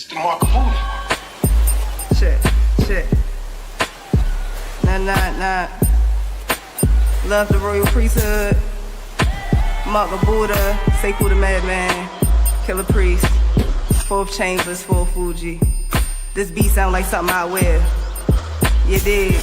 It's the mark of booty. Shit. Nah. Love the royal priesthood. Mark of Buddha, Sekou the Madman, Killer Priest, Fourth Chambers, Full Fuji. This beat sound like something I wear. You dig?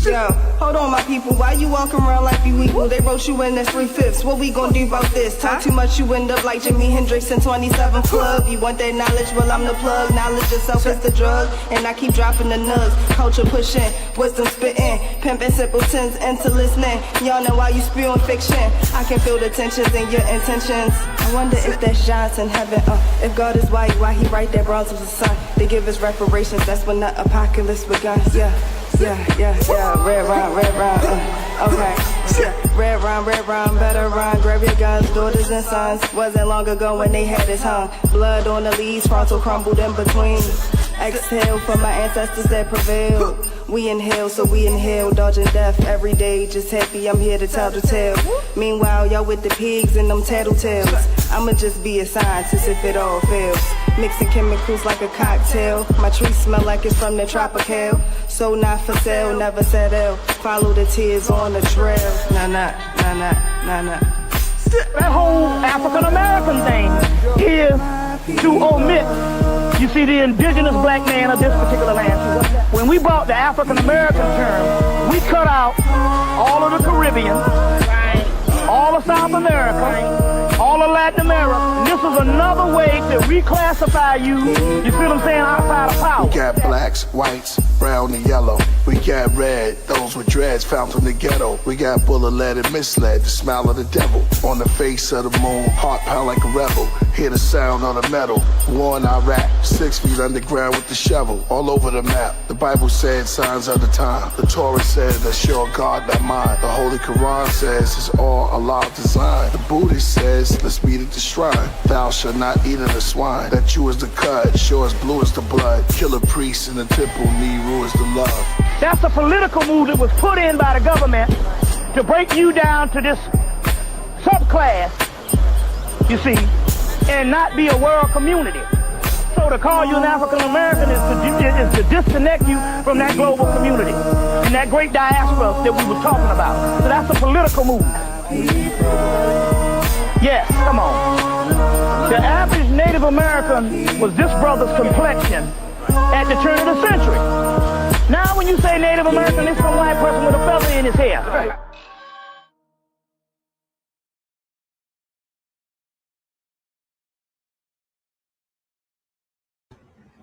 Yo, hold on my people, why you walking around like you equal? They wrote you in as 3/5, what we gon' do about this? Talk too much, you end up like Jimi Hendrix in 27 Club. You want that knowledge, well I'm the plug. Knowledge itself is the drug, and I keep dropping the nugs. Culture pushing, wisdom spitting, pimping simpletons into listening. Y'all know why you spewing fiction. I can feel the tensions in your intentions. I wonder if that's Johnson heaven, if God is white, why he write that bronze was the sun? They give us reparations, that's when the apocalypse begun. Yeah, red rhyme, okay. Yeah, red rhyme, better rhyme, grab your guns, daughters and sons. Wasn't long ago when they had us hung. Blood on the leaves, frontal crumbled in between. Exhale from my ancestors that prevailed. We inhale, so we inhale, dodging death every day. Just happy I'm here to tell the tale. Meanwhile, y'all with the pigs and them tattletales. I'ma just be a scientist if it all fails. Mixing chemicals like a cocktail. My tree smell like it's from the tropical. So not for sale, never settle. Follow the tears on the trail. Nah. That whole African American thing is to omit, you see, the indigenous black man of this particular land. When we brought the African American term, we cut out all of the Caribbean, all of South America, all of Latin America. And this is another way to reclassify you, you see what I'm saying, outside of power. We got blacks, whites, brown and yellow. We got red, those with dreads found from the ghetto. We got bullet-led and misled, the smile of the devil. On the face of the moon, heart pound like a rebel. Hear the sound of the metal. War in Iraq, 6 feet underground with the shovel. All over the map, the Bible said signs of the time. The Torah said that's your God, not mine. The Holy Quran says it's all Allah's design. The Buddhist says let's meet at the shrine. Thou shalt not eat of the swine. That you is the cut, sure as blue as the blood. Killer priests in the temple, Nehru is the love. That's a political move that was put in by the government to break you down to this subclass, you see, and not be a world community. So to call you an African American is to disconnect you from that global community and that great diaspora that we were talking about. So that's a political move. Yes, come on. The average Native American was this brother's complexion at the turn of the century. Now when you say Native American, it's some white person with a feather in his hair.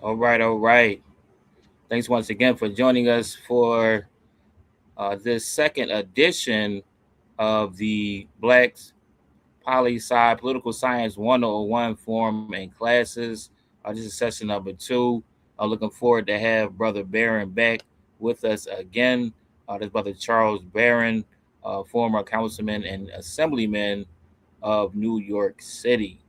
Right. All right. Thanks once again for joining us for this second edition of the BlacX Poli Sci Political Science 101 Forum and Classes. This is session number 2. Looking forward to have Brother Barron back with us again. This Brother Charles Barron, former councilman and assemblyman of New York City.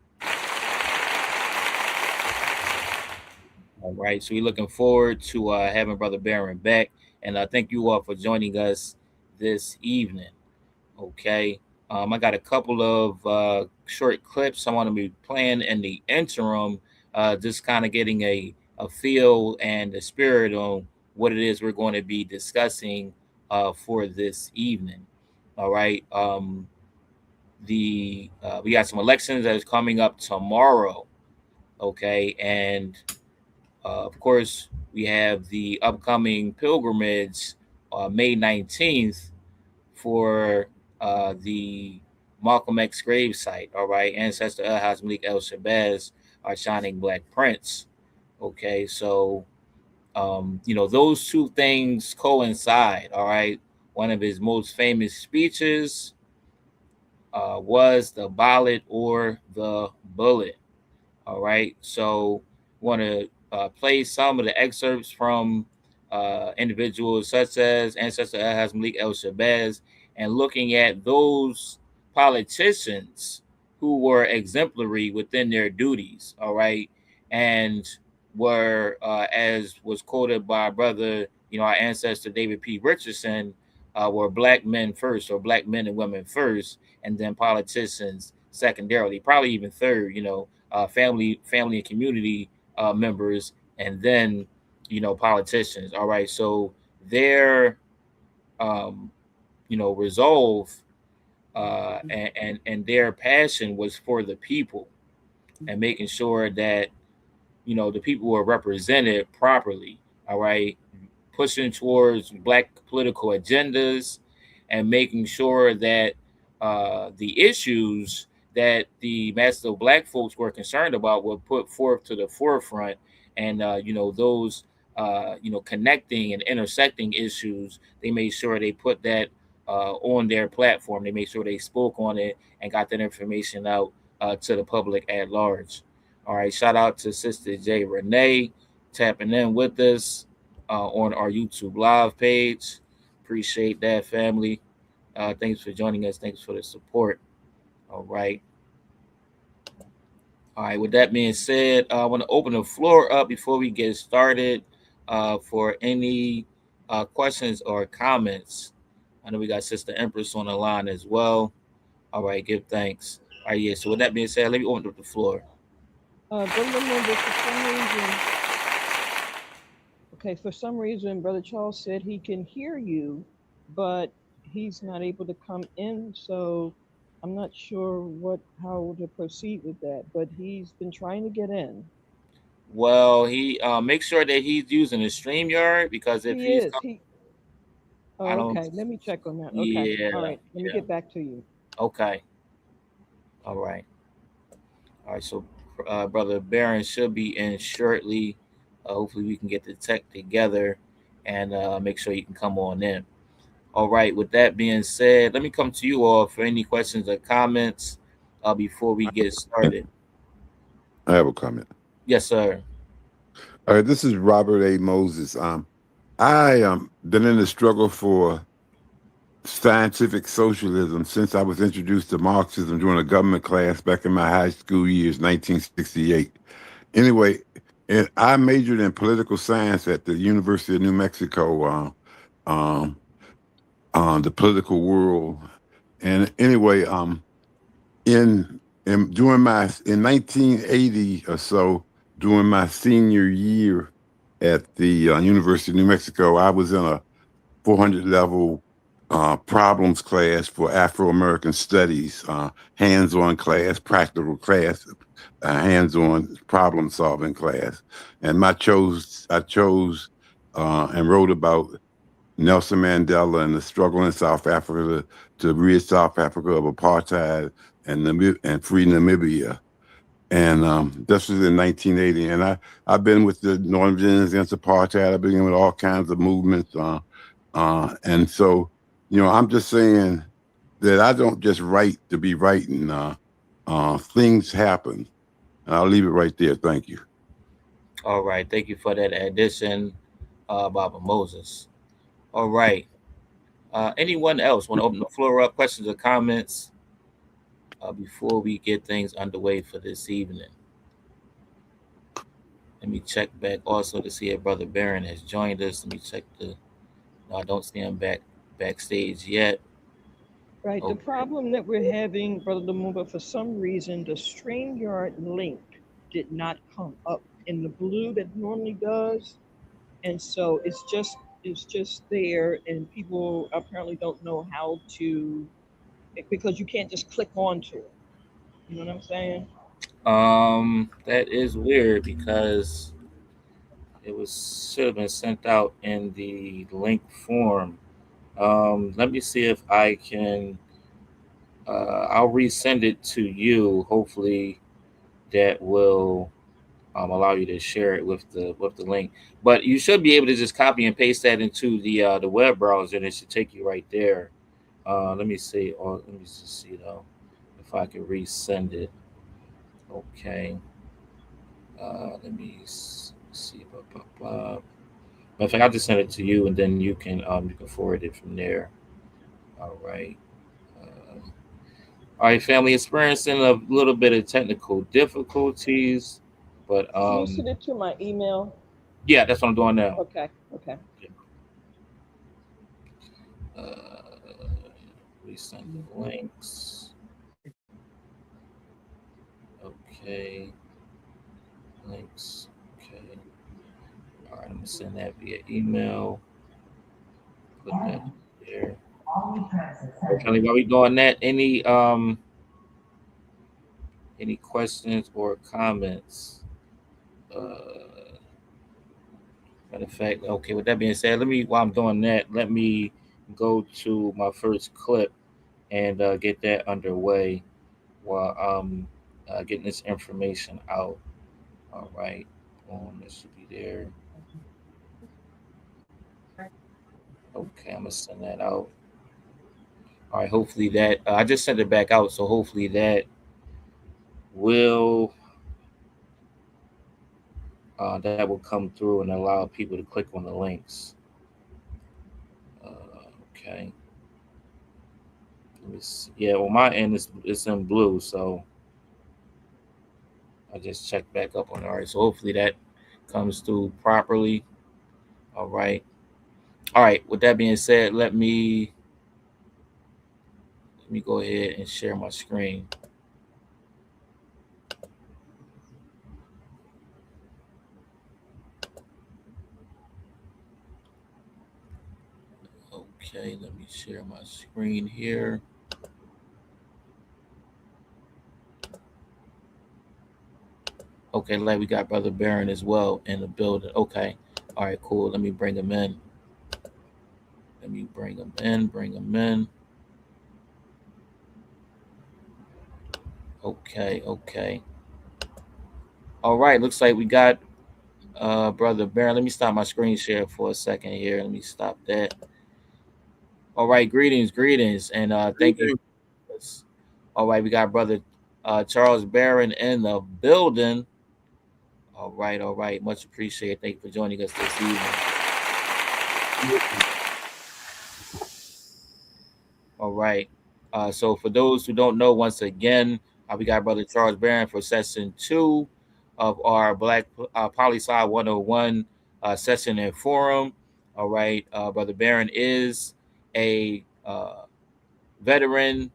All right, so we're looking forward to having Brother Barron back, and thank you all for joining us this evening. Okay, I got a couple of short clips I want to be playing in the interim, just kind of getting a feel and a spirit on what it is we're going to be discussing for this evening. All right, we got some elections that is coming up tomorrow. Okay, and of course, we have the upcoming pilgrimage May 19th for the Malcolm X grave site. All right, ancestor El-Haj Malik El-Shabazz, our shining black prince. Okay, so, those two things coincide. All right, one of his most famous speeches was the ballot or the bullet. All right, so want to play some of the excerpts from individuals such as ancestor El-Haj Malik El-Shabazz, and looking at those politicians who were exemplary within their duties, all right, and were, as was quoted by our brother, our ancestor David P. Richardson, were black men first, or black men and women first, and then politicians secondarily, probably even third, family and community members, and then politicians. All right, so their um, resolve and their passion was for the people and making sure that the people were represented properly. All right, pushing towards black political agendas and making sure that the issues that the masses of black folks were concerned about were put forth to the forefront, and those connecting and intersecting issues, they made sure they put that on their platform. They made sure they spoke on it and got that information out to the public at large. All right, shout out to Sister J. Renee tapping in with us on our YouTube live page. Appreciate that, family. Thanks for joining us. Thanks for the support. All right. All right. With that being said, I want to open the floor up before we get started for any questions or comments. I know we got Sister Empress on the line as well. All right. Give thanks. All right. Yeah. So with that being said, let me open up the floor. For some reason, Brother Charles said he can hear you, but he's not able to come in. So I'm not sure how to proceed with that. But he's been trying to get in. Well, he make sure that he's using a StreamYard, because if He he's, is. I don't. Okay. Let me check on that. Okay. Yeah. All right. Let me get back to you. Okay. All right. All right. So, Brother Barron should be in shortly. Hopefully, we can get the tech together and make sure you can come on in. All right. With that being said, let me come to you all for any questions or comments before we get started. I have a comment. Yes, sir. All right, this is Robert A. Moses. I been in the struggle for scientific socialism since I was introduced to Marxism during a government class back in my high school years, 1968. Anyway, and I majored in political science at the University of New Mexico, the political world. And anyway, in 1980 or so, during my senior year at the University of New Mexico, I was in a 400 level problems class for Afro-American studies, hands-on class, practical class, hands-on problem-solving class. And I chose and wrote about Nelson Mandela and the struggle in South Africa to rid South Africa of apartheid and free Namibia. And this was in 1980. And I've been with the Northern Virginians Against Apartheid. I've been with all kinds of movements. And so, I'm just saying that I don't just write to be writing. Things happen. And I'll leave it right there. Thank you. All right. Thank you for that addition, Baba Moses. All right. Anyone else want to open the floor up? Questions or comments before we get things underway for this evening? Let me check back also to see if Brother Barron has joined us. Let me check no, I don't see him backstage yet. Right. Okay. The problem that we're having, Brother Lumumba, for some reason, the StreamYard link did not come up in the blue that it normally does. And so it's just there, and people apparently don't know how to, because you can't just click onto it. You know what I'm saying? That is weird because it should have been sent out in the link form. Let me see if I can. I'll resend it to you. Hopefully, that will allow you to share it with the link. But you should be able to just copy and paste that into the web browser, and it should take you right there. Let me see. Let me just see though if I can resend it. Okay. Let me see. Matter of fact, I'll just send it to you, and then you can forward it from there. All right. All right, family. Experiencing a little bit of technical difficulties, but Can you send it to my email? yeah, that's what I'm doing now. Okay. Resend the links. Okay. Links. Okay. All right, I'm gonna send that via email. Put that there. Okay, while we doing that, any questions or comments? Matter of fact, okay. With that being said, while I'm doing that, let me go to my first clip and get that underway while I'm getting this information out. All right, this should be there. Okay, I'm gonna send that out. All right, hopefully that I just sent it back out, so hopefully will that will come through and allow people to click on the links. Okay. Let me see. Yeah, well, my end it's in blue, so I just checked back up on it. All right, so hopefully that comes through properly. All right. All right. With that being said, let me go ahead and share my screen. Okay, let me share my screen here. Okay, like we got Brother Barron as well in the building. Okay. All right, cool. Let me bring him in. Bring him in. Okay. All right, looks like we got Brother Barron. Let me stop my screen share for a second here. Let me stop that. All right, greetings, and thank you. All right, we got Brother Charles Barron in the building. All right. Much appreciated. Thank you for joining us this evening. All right. So for those who don't know, once again, we got Brother Charles Barron for session 2 of our Black Poli Sci 101 session and forum. All right. Brother Barron is a veteran,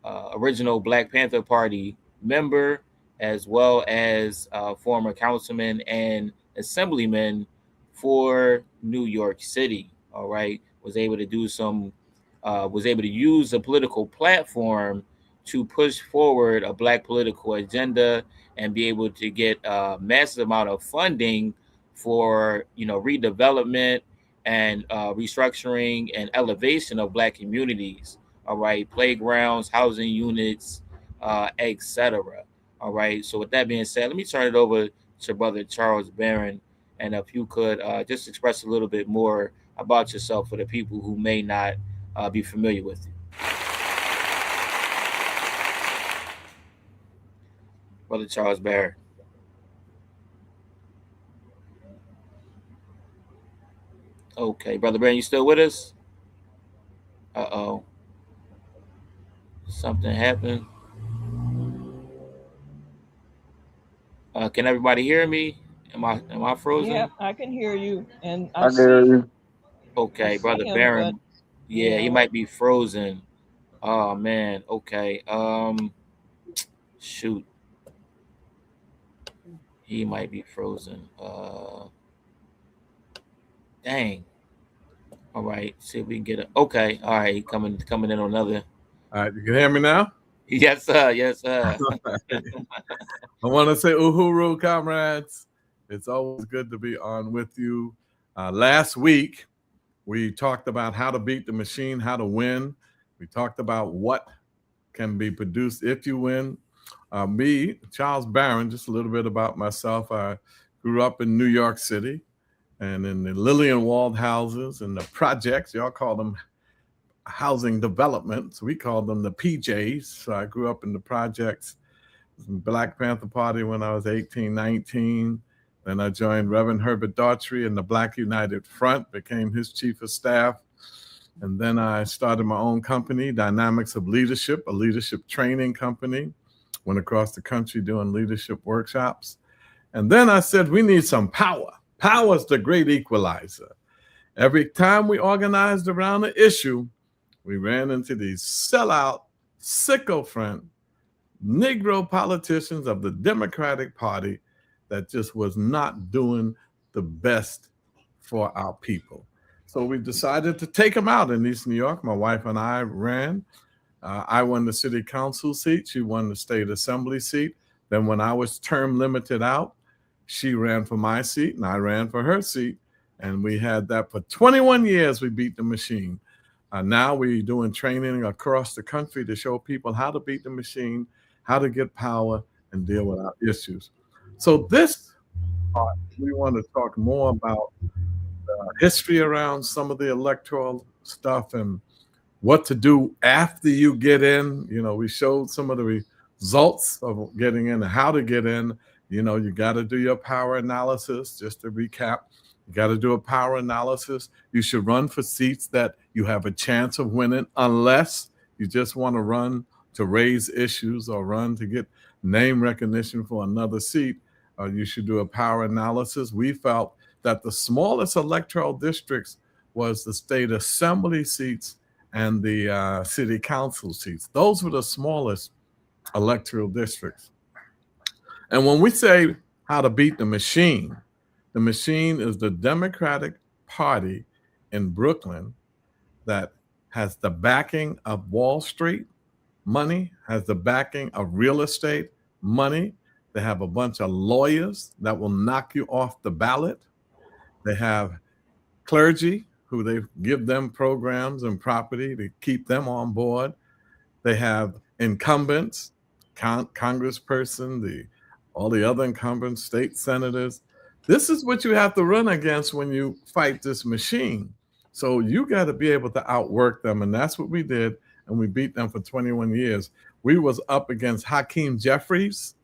original Black Panther Party member, as well as former councilman and assemblyman for New York City. All right. Was able to use a political platform to push forward a Black political agenda and be able to get a massive amount of funding for redevelopment and restructuring and elevation of Black communities. All right, playgrounds, housing units, etc. All right. So with that being said, let me turn it over to Brother Charles Barron, and if you could just express a little bit more about yourself for the people who may not be familiar with you. Brother Charles Barron. Okay, Brother Barron, you still with us? Uh-oh. Something happened. Can everybody hear me? Am I frozen? Yeah, I can hear you, and I hear you. Okay, I see Brother him, Barron. but Yeah, he might be frozen. Oh man. Okay. Shoot. He might be frozen. Dang. All right. See if we can get it. Okay. All right. Coming in on another. All right, you can hear me now? Yes, sir. Yes, sir. I want to say uhuru, comrades. It's always good to be on with you. Last week, we talked about how to beat the machine, how to win. We talked about what can be produced if you win. Me, Charles Barron, just a little bit about myself. I grew up in New York City and in the Lillian-walled houses and the projects. Y'all call them housing developments. We call them the PJs. So I grew up in the projects, Black Panther Party when I was 18, 19. Then I joined Reverend Herbert Daughtry in the Black United Front, became his chief of staff. And then I started my own company, Dynamics of Leadership, a leadership training company. Went across the country doing leadership workshops. And then I said, we need some power. Power is the great equalizer. Every time we organized around an issue, we ran into these sellout, sycophant, Negro politicians of the Democratic Party that just was not doing the best for our people. So we decided to take them out in East New York. My wife and I ran. I won the city council seat. She won the state assembly seat. Then when I was term limited out, she ran for my seat and I ran for her seat. And we had that for 21 years. We beat the machine. Now we're doing training across the country to show people how to beat the machine, how to get power and deal with our issues. So this part, we want to talk more about the history around some of the electoral stuff and what to do after you get in. You know, we showed some of the results of getting in and how to get in. You know, you got to do your power analysis. Just to recap, you got to do a power analysis. You should run for seats that you have a chance of winning, unless you just want to run to raise issues or run to get name recognition for another seat. You should do a power analysis. We felt that the smallest electoral districts was the state assembly seats and the city council seats. Those were the smallest electoral districts. And when we say how to beat the machine is the Democratic Party in Brooklyn that has the backing of Wall Street money, has the backing of real estate money. They have a bunch of lawyers that will knock you off the ballot. They have clergy who they give them programs and property to keep them on board. They have incumbents, congressperson, all the other incumbents, state senators. This is what you have to run against when you fight this machine. So you got to be able to outwork them, and that's what we did, and we beat them for 21 years. We was up against Hakeem Jeffries,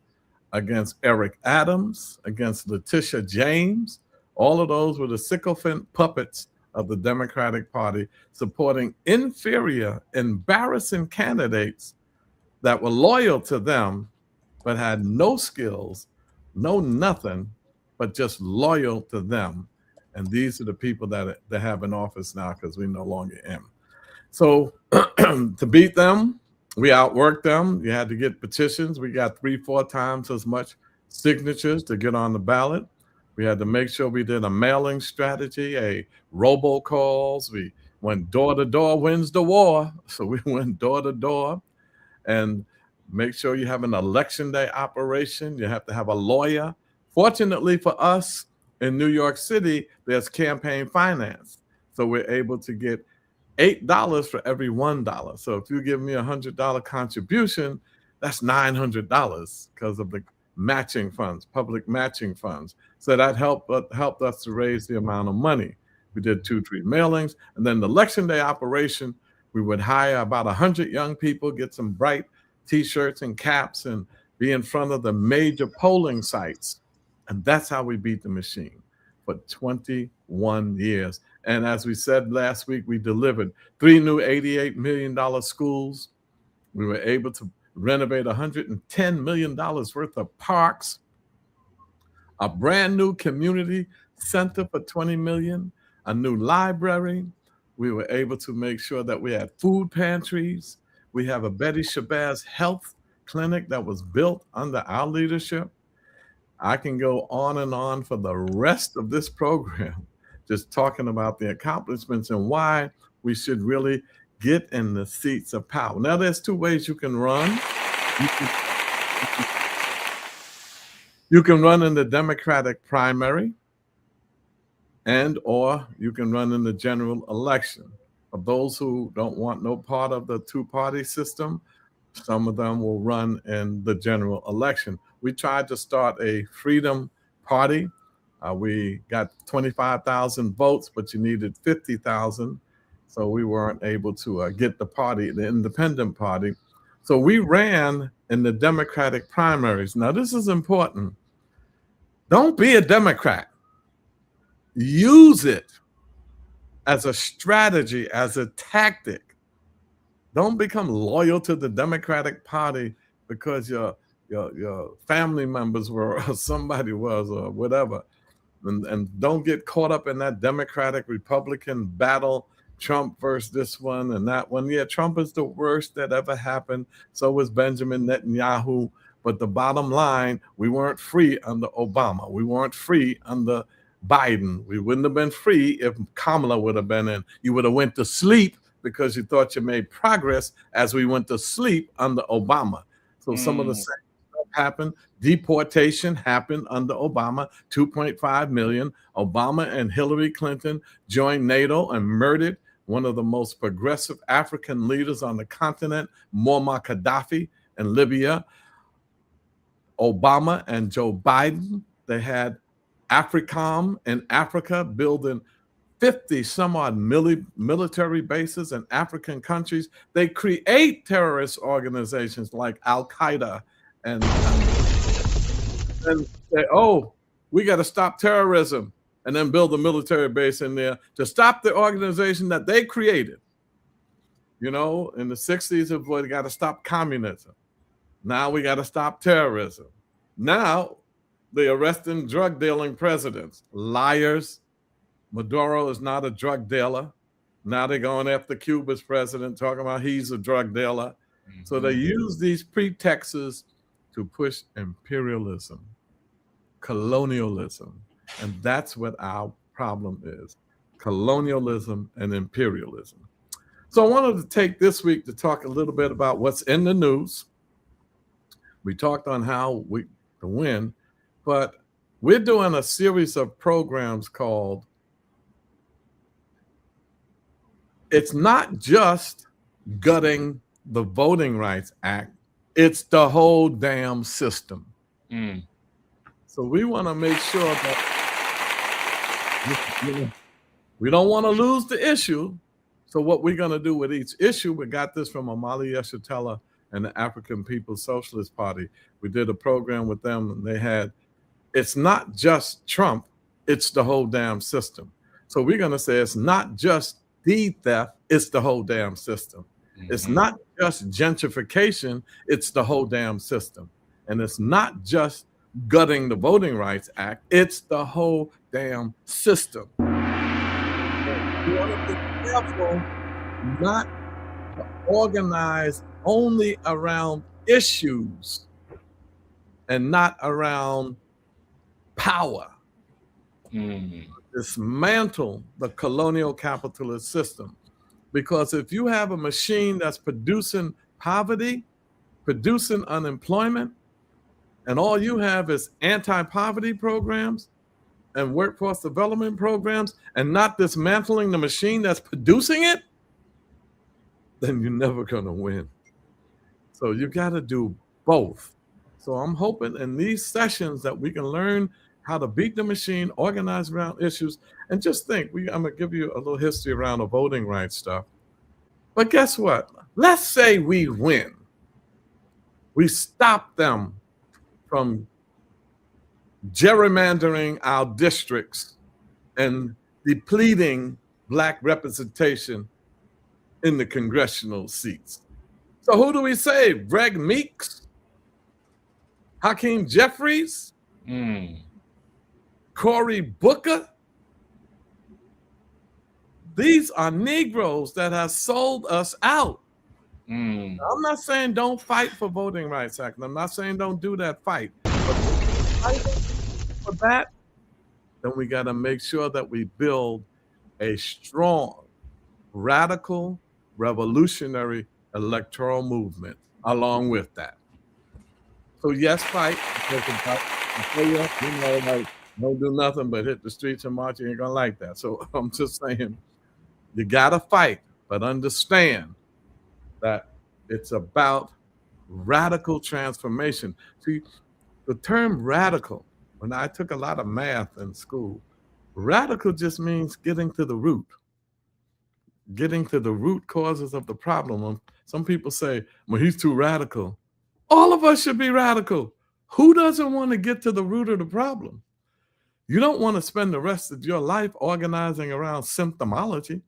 against Eric Adams, against Letitia James. All of those were the sycophant puppets of the Democratic Party, supporting inferior, embarrassing candidates that were loyal to them, but had no skills, no nothing, but just loyal to them. And these are the people that have in office now, because we no longer in. So to beat them, we outworked them. You had to get petitions. We got 3-4 times as much signatures to get on the ballot. We had to make sure we did a mailing strategy, a robocalls. We went door to door, wins the war. So we went door to door, and make sure you have an election day operation. You have to have a lawyer. Fortunately for us in New York City, there's campaign finance. So we're able to get $8 for every $1. So if you give me $100 contribution, that's $900 because of the matching funds, public matching funds. So that helped us to raise the amount of money. We did 2-3 mailings, and then the election day operation, we would hire about 100 young people, get some bright T-shirts and caps, and be in front of the major polling sites. And that's how we beat the machine for 21 years. And as we said last week, we delivered 3 new $88 million schools. We were able to renovate $110 million worth of parks, a brand new community center for $20 million, a new library. We were able to make sure that we had food pantries. We have a Betty Shabazz health clinic that was built under our leadership. I can go on and on for the rest of this program, just talking about the accomplishments and why we should really get in the seats of power. Now, there's 2 ways you can run. You can run in the Democratic primary, or you can run in the general election. For those who don't want no part of the 2-party system, some of them will run in the general election. We tried to start a freedom party. We got 25,000 votes, but you needed 50,000. So we weren't able to get the party, the independent party. So we ran in the Democratic primaries. Now, this is important. Don't be a Democrat. Use it as a strategy, as a tactic. Don't become loyal to the Democratic Party because your family members were, or somebody was, or whatever. And don't get caught up in that Democratic Republican battle Trump versus this one and that one. Yeah, Trump is the worst that ever happened. So was Benjamin Netanyahu. But the bottom line, we weren't free under Obama. We weren't free under Biden. We wouldn't have been free if Kamala would have been in. You would have went to sleep because you thought you made progress as we went to sleep under Obama. So some of the same stuff happened. Deportation happened under Obama, 2.5 million. Obama and Hillary Clinton joined NATO and murdered one of the most progressive African leaders on the continent, Muammar Gaddafi in Libya. Obama and Joe Biden, they had AFRICOM in Africa building 50 some odd military bases in African countries. They create terrorist organizations like Al-Qaeda and say, oh, we got to stop terrorism, and then build a military base in there to stop the organization that they created. You know, in the 60s, we got to stop communism. Now we got to stop terrorism. Now they're arresting drug dealing presidents. Liars. Maduro is not a drug dealer. Now they're going after Cuba's president, talking about he's a drug dealer. Mm-hmm. So they use these pretexts to push imperialism, colonialism. And that's what our problem is, colonialism and imperialism. So I wanted to take this week to talk a little bit about what's in the news. We talked on how we to win, but we're doing a series of programs called It's Not Just Gutting the Voting Rights Act, it's the whole damn system. Mm. So we want to make sure that we don't want to lose the issue. So what we're going to do with each issue, we got this from Amali Yeshitela and the African People's Socialist Party. We did a program with them, and they had, it's not just Trump, it's the whole damn system. So we're going to say it's not just the theft, it's the whole damn system. Mm-hmm. It's not just gentrification, it's the whole damn system. And it's not just gutting the Voting Rights Act, it's the whole damn system. We want to be careful not to organize only around issues and not around power. Dismantle the colonial capitalist system. Because if you have a machine that's producing poverty, producing unemployment, and all you have is anti-poverty programs and workforce development programs and not dismantling the machine that's producing it, then you're never going to win. So you got to do both. So I'm hoping in these sessions that we can learn how to beat the machine, organize around issues, and just think, I'm going to give you a little history around the voting rights stuff. But guess what? Let's say we win. We stop them from gerrymandering our districts and depleting Black representation in the congressional seats. So who do we save? Greg Meeks? Hakeem Jeffries? Cory Booker? These are Negroes that have sold us out. I'm not saying don't fight for Voting Rights Act. I'm not saying don't do that fight. But fight for that, then we got to make sure that we build a strong, radical, revolutionary electoral movement along with that. So yes, fight. Don't do nothing but hit the streets and march. You ain't gonna like that. So I'm just saying, you gotta fight, but understand that it's about radical transformation. See, the term radical, when I took a lot of math in school, radical just means getting to the root causes of the problem. Some people say, well, he's too radical. All of us should be radical. Who doesn't want to get to the root of the problem? You don't want to spend the rest of your life organizing around symptomology,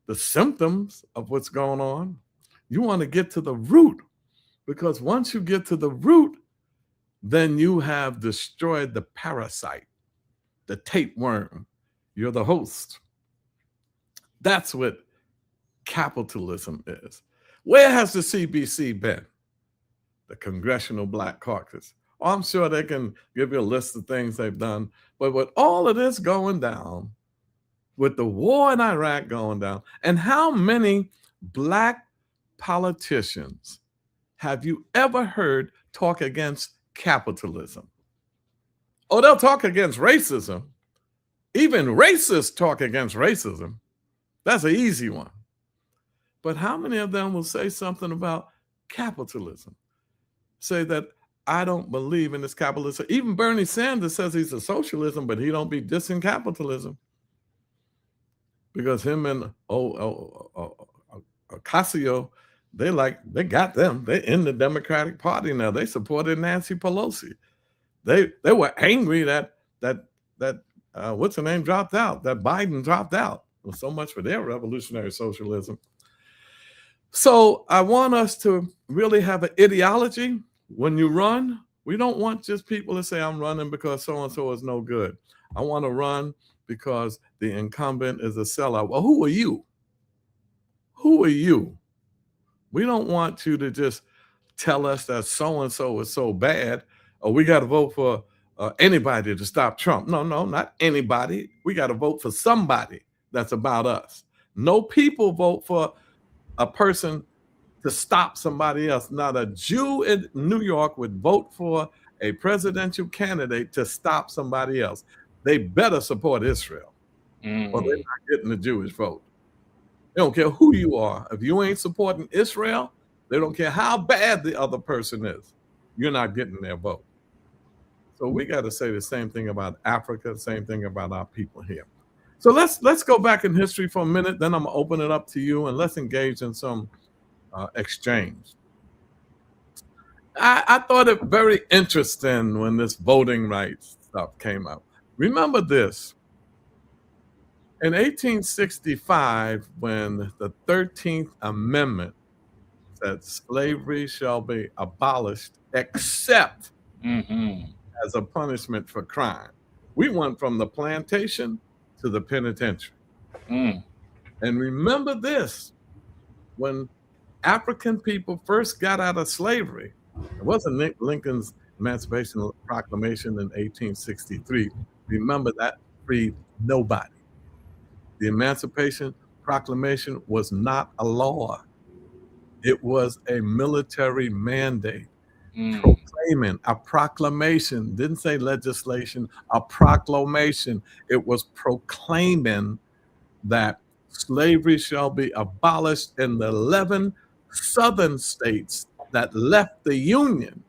the symptoms of what's going on. You want to get to the root, because once you get to the root, then you have destroyed the parasite, the tapeworm. You're the host. That's what capitalism is. Where has the CBC been? The Congressional Black Caucus. Oh, I'm sure they can give you a list of things they've done. But with all of this going down, with the war in Iraq going down, and how many Black politicians have you ever heard talk against capitalism? Oh, they'll talk against racism. Even racists talk against racism. That's an easy one. But how many of them will say something about capitalism? Say that I don't believe in this capitalism. Even Bernie Sanders says he's a socialism, but he don't be dissing capitalism. Because him and Ocasio, they got them. They're in the Democratic Party now. They supported Nancy Pelosi. They were angry that what's her name dropped out, that Biden dropped out. Well, so much for their revolutionary socialism. So I want us to really have an ideology. When you run, we don't want just people to say, I'm running because so-and-so is no good. I want to run because the incumbent is a sellout. Well, who are you? Who are you? We don't want you to just tell us that so-and-so is so bad, or we got to vote for anybody to stop Trump. No, not anybody. We got to vote for somebody that's about us. No people vote for a person to stop somebody else. Not a Jew in New York would vote for a presidential candidate to stop somebody else. They better support Israel, or they're not getting the Jewish vote. They don't care who you are. If you ain't supporting Israel, they don't care how bad the other person is. You're not getting their vote. So we got to say the same thing about Africa, same thing about our people here. So let's go back in history for a minute. Then I'm gonna open it up to you, and let's engage in some exchange. I thought it very interesting when this voting rights stuff came up. Remember this. In 1865, when the 13th Amendment said slavery shall be abolished except as a punishment for crime, we went from the plantation to the penitentiary. And remember this, when African people first got out of slavery, it wasn't Lincoln's Emancipation Proclamation in 1863. Remember, that freed nobody. The Emancipation Proclamation was not a law. It was a military mandate proclaiming a proclamation. Didn't say legislation, a proclamation. It was proclaiming that slavery shall be abolished in the 11 southern states that left the Union.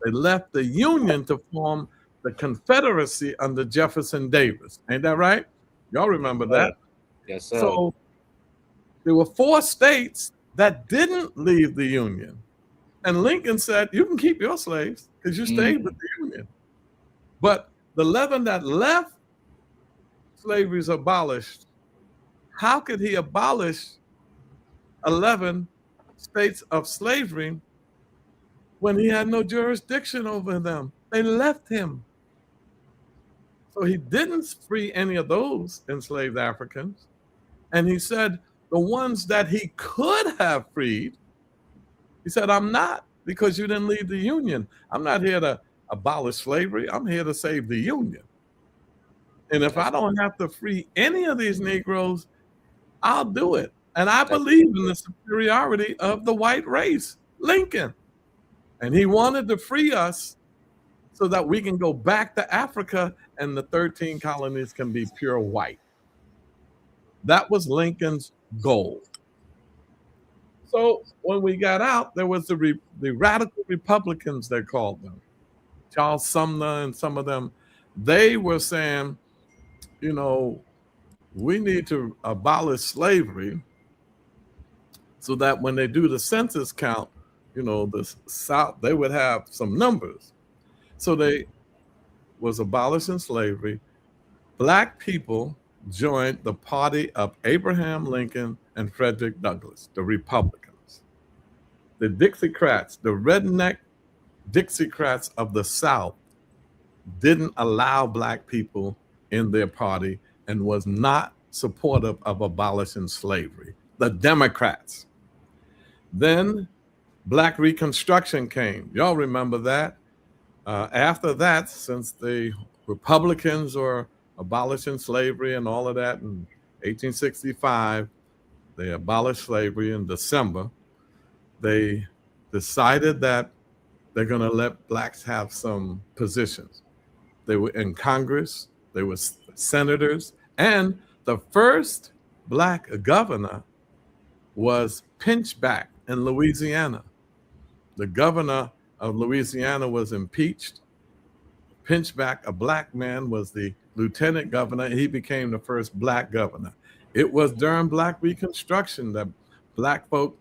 They left the Union to form the Confederacy under Jefferson Davis. Ain't that right? Y'all remember that? Yes, sir. So there were 4 states that didn't leave the Union. And Lincoln said, you can keep your slaves because you stayed with the Union. But the 11 that left, slavery is abolished. How could he abolish 11 states of slavery when he had no jurisdiction over them? They left him. So he didn't free any of those enslaved Africans. And he said the ones that he could have freed, he said, I'm not, because you didn't leave the Union. I'm not here to abolish slavery. I'm here to save the Union. And if I don't have to free any of these Negroes, I'll do it. And I believe in the superiority of the white race, Lincoln. And he wanted to free us so that we can go back to Africa and the 13 colonies can be pure white. That was Lincoln's goal. So when we got out, there was the radical Republicans, they called them. Charles Sumner and some of them, they were saying, you know, we need to abolish slavery so that when they do the census count, you know, the South, they would have some numbers. So they was abolishing slavery. Black people joined the party of Abraham Lincoln and Frederick Douglass, the Republicans. The Dixiecrats, the redneck Dixiecrats of the South, didn't allow Black people in their party and was not supportive of abolishing slavery, the Democrats. Then Black Reconstruction came. Y'all remember that? After that, since the Republicans were abolishing slavery and all of that in 1865, they abolished slavery in December. They decided that they're going to let blacks have some positions. They were in Congress, they were senators, and the first black governor was Pinchback in Louisiana. The governor of Louisiana was impeached. Pinchback, a black man, was the lieutenant governor. He became the first black governor. It was during Black Reconstruction that black folk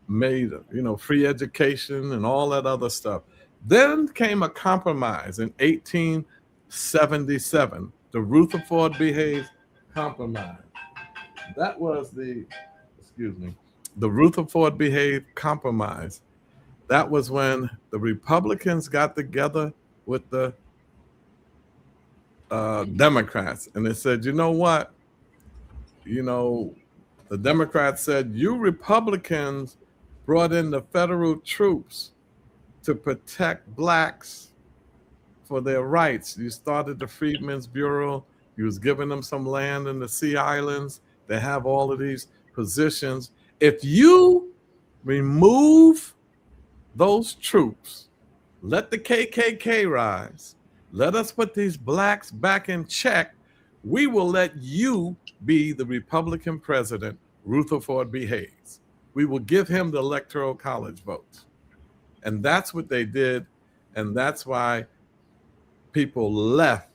made, free education and all that other stuff. Then came a compromise in 1877, the Rutherford B. Hayes Compromise. That was the Rutherford B. Hayes Compromise. That was when the Republicans got together with the Democrats, and they said, you know what? The Democrats said, you Republicans brought in the federal troops to protect blacks for their rights. You started the Freedmen's Bureau. You was giving them some land in the Sea Islands. They have all of these positions. If you remove those troops, let the KKK rise, let us put these blacks back in check, we will let you be the Republican president, Rutherford B. Hayes. We will give him the Electoral College votes. And that's what they did. And that's why people left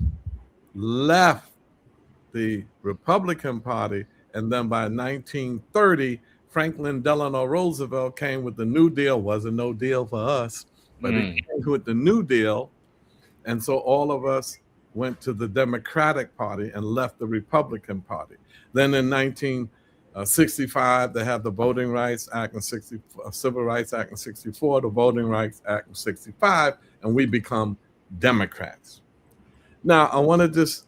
the Republican Party. And then by 1930, Franklin Delano Roosevelt came with the New Deal. Wasn't no deal for us, but he came with the New Deal. And so all of us went to the Democratic Party and left the Republican Party. Then in 1965, they had the Voting Rights Act and Civil Rights Act in 64, the Voting Rights Act in 65, and we become Democrats. Now, I want to just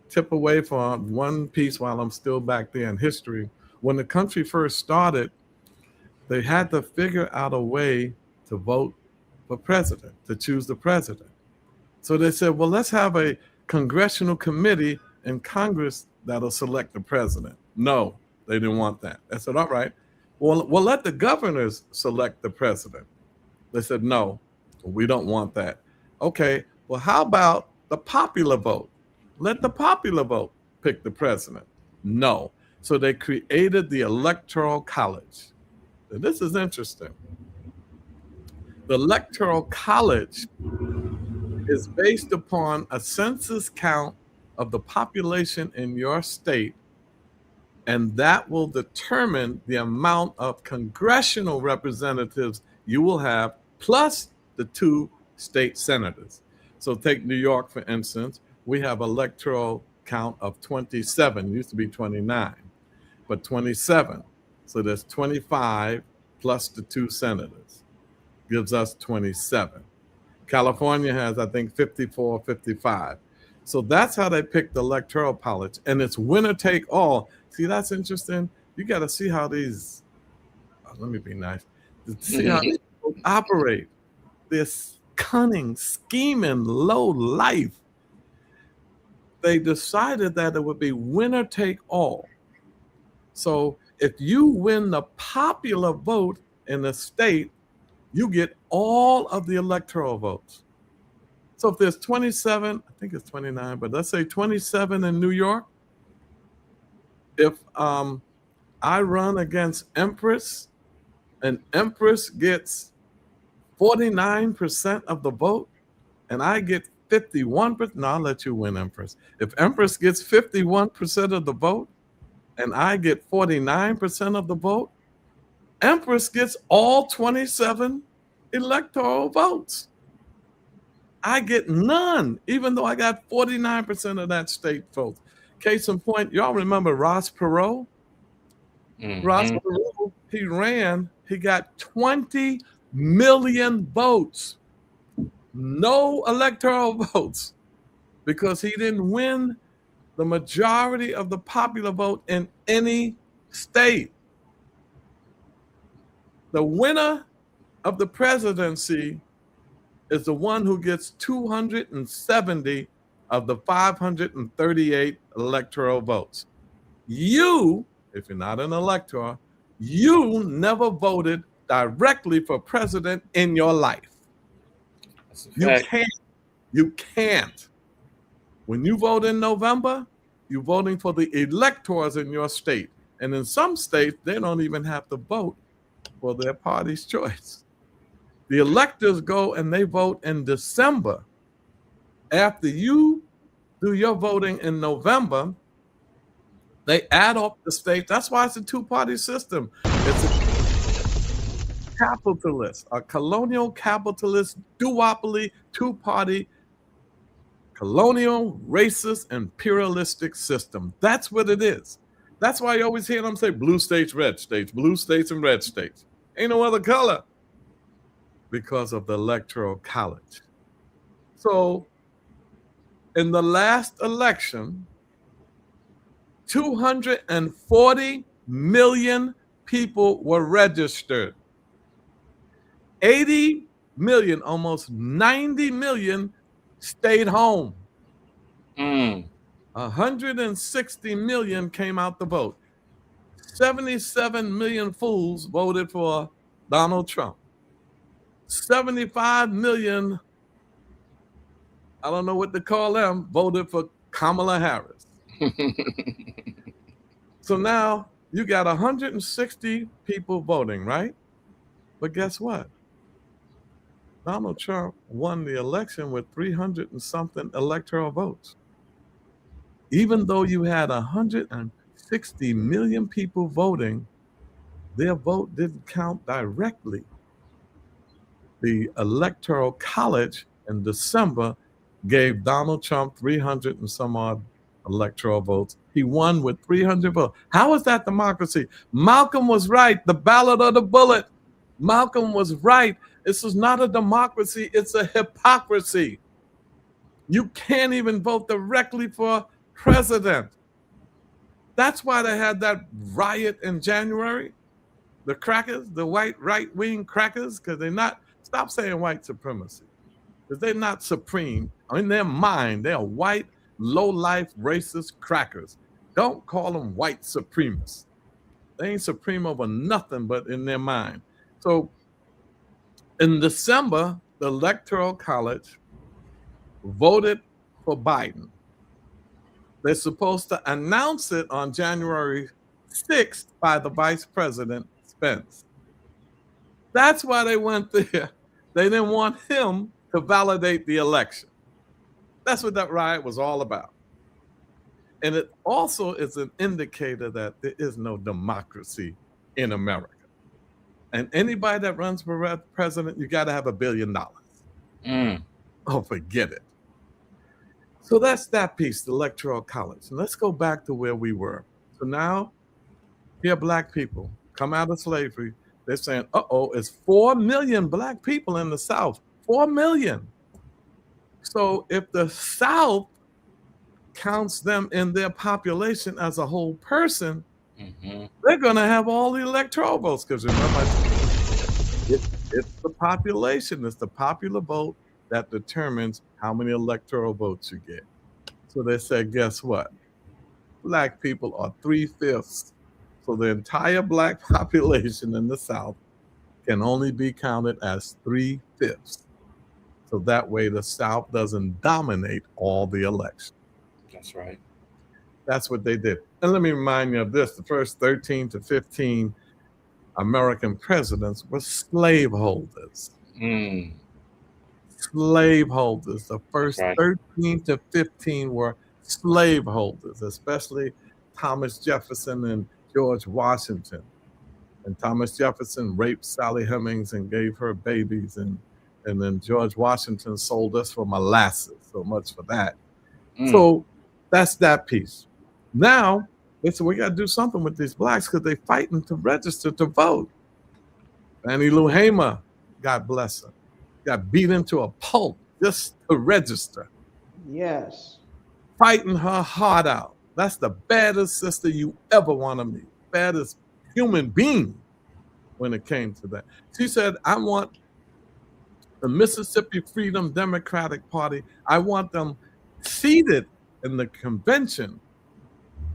tip away from one piece while I'm still back there in history. When the country first started, they had to figure out a way to vote for president, to choose the president. So they said, well, let's have a congressional committee in Congress that'll select the president. No, they didn't want that. They said, all right, well, we'll let the governors select the president. They said, no, we don't want that. Okay, well, how about the popular vote? Let the popular vote pick the president. No. So they created the Electoral College. And this is interesting. The Electoral College is based upon a census count of the population in your state, and that will determine the amount of congressional representatives you will have, plus the 2 state senators. So take New York, for instance. We have electoral count of 27, used to be 29, but 27. So there's 25 plus the 2 senators, gives us 27. California has, I think, 54, 55. So that's how they picked the Electoral College, and it's winner take all. See, that's interesting. You got to see how these, let me be nice, see how these operate. This cunning, scheming, low life. They decided that it would be winner take all. So if you win the popular vote in the state, you get all of the electoral votes. So if there's 27, I think it's 29, but let's say 27 in New York. If I run against Empress and Empress gets 49% of the vote and I get 51%, no, I'll let you win, Empress. If Empress gets 51% of the vote and I get 49% of the vote, Empress gets all 27 electoral votes. I get none, even though I got 49% of that state votes. Case in point, y'all remember Ross Perot? Mm-hmm. Ross Perot, he ran, he got 20 million votes. No electoral votes, because he didn't win the majority of the popular vote in any state. The winner of the presidency is the one who gets 270 of the 538 electoral votes. You, if you're not an elector, you never voted directly for president in your life. You can't. When you vote in November, you're voting for the electors in your state. And in some states, they don't even have to vote for their party's choice. The electors go and they vote in December. After you do your voting in November, they add up the states. That's why it's a two-party system. It's a capitalist, a colonial capitalist duopoly, two-party colonial, racist, imperialistic system. That's what it is. That's why you always hear them say blue states, red states, blue states and red states. Ain't no other color because of the Electoral College. So in the last election, 240 million people were registered. 80 million, almost 90 million stayed home. 160 million came out to vote. 77 million fools voted for Donald Trump. 75 million, I don't know what to call them, voted for Kamala Harris. So now you got 160 people voting, right? But guess what? Donald Trump won the election with 300 and something electoral votes. Even though you had 160 million people voting, their vote didn't count directly. The Electoral College in December gave Donald Trump 300 and some odd electoral votes. He won with 300 votes. How is that democracy? Malcolm was right. The ballot or the bullet. Malcolm was right. This is not a democracy. It's a hypocrisy. You can't even vote directly for president. That's why they had that riot in January. The crackers, the white right-wing crackers, because they're not, stop saying white supremacy, because they're not supreme. In their mind, they are white, low-life, racist crackers. Don't call them white supremacists. They ain't supreme over nothing but in their mind. So in December, the Electoral College voted for Biden. They're supposed to announce it on January 6th by the Vice President, Spence. That's why they went there. They didn't want him to validate the election. That's what that riot was all about. And it also is an indicator that there is no democracy in America. And anybody that runs for president, you got to have $1 billion. Oh, forget it. So that's that piece, the Electoral College. And let's go back to where we were. So now, here black people come out of slavery. They're saying, it's 4 million black people in the South. 4 million. So if the South counts them in their population as a whole person, they're going to have all the electoral votes. Because remember, it's the population. It's the popular vote that determines how many electoral votes you get. So they said, guess what? Black people are 3/5. So the entire black population in the South can only be counted as 3/5. So that way the South doesn't dominate all the elections. That's right. That's what they did. And let me remind you of this. The first 13 to 15 American presidents were slaveholders. Slaveholders. The first 13 to 15 were slaveholders, especially Thomas Jefferson and George Washington. And Thomas Jefferson raped Sally Hemings and gave her babies. And then George Washington sold us for molasses. So much for that. So that's that piece. Now, they said, we got to do something with these blacks because they're fighting to register to vote. Fannie Lou Hamer, God bless her, got beat into a pulp just to register. Yes. fighting her heart out. That's the baddest sister you ever want to meet. Baddest human being when it came to that. She said, I want the Mississippi Freedom Democratic Party, I want them seated in the convention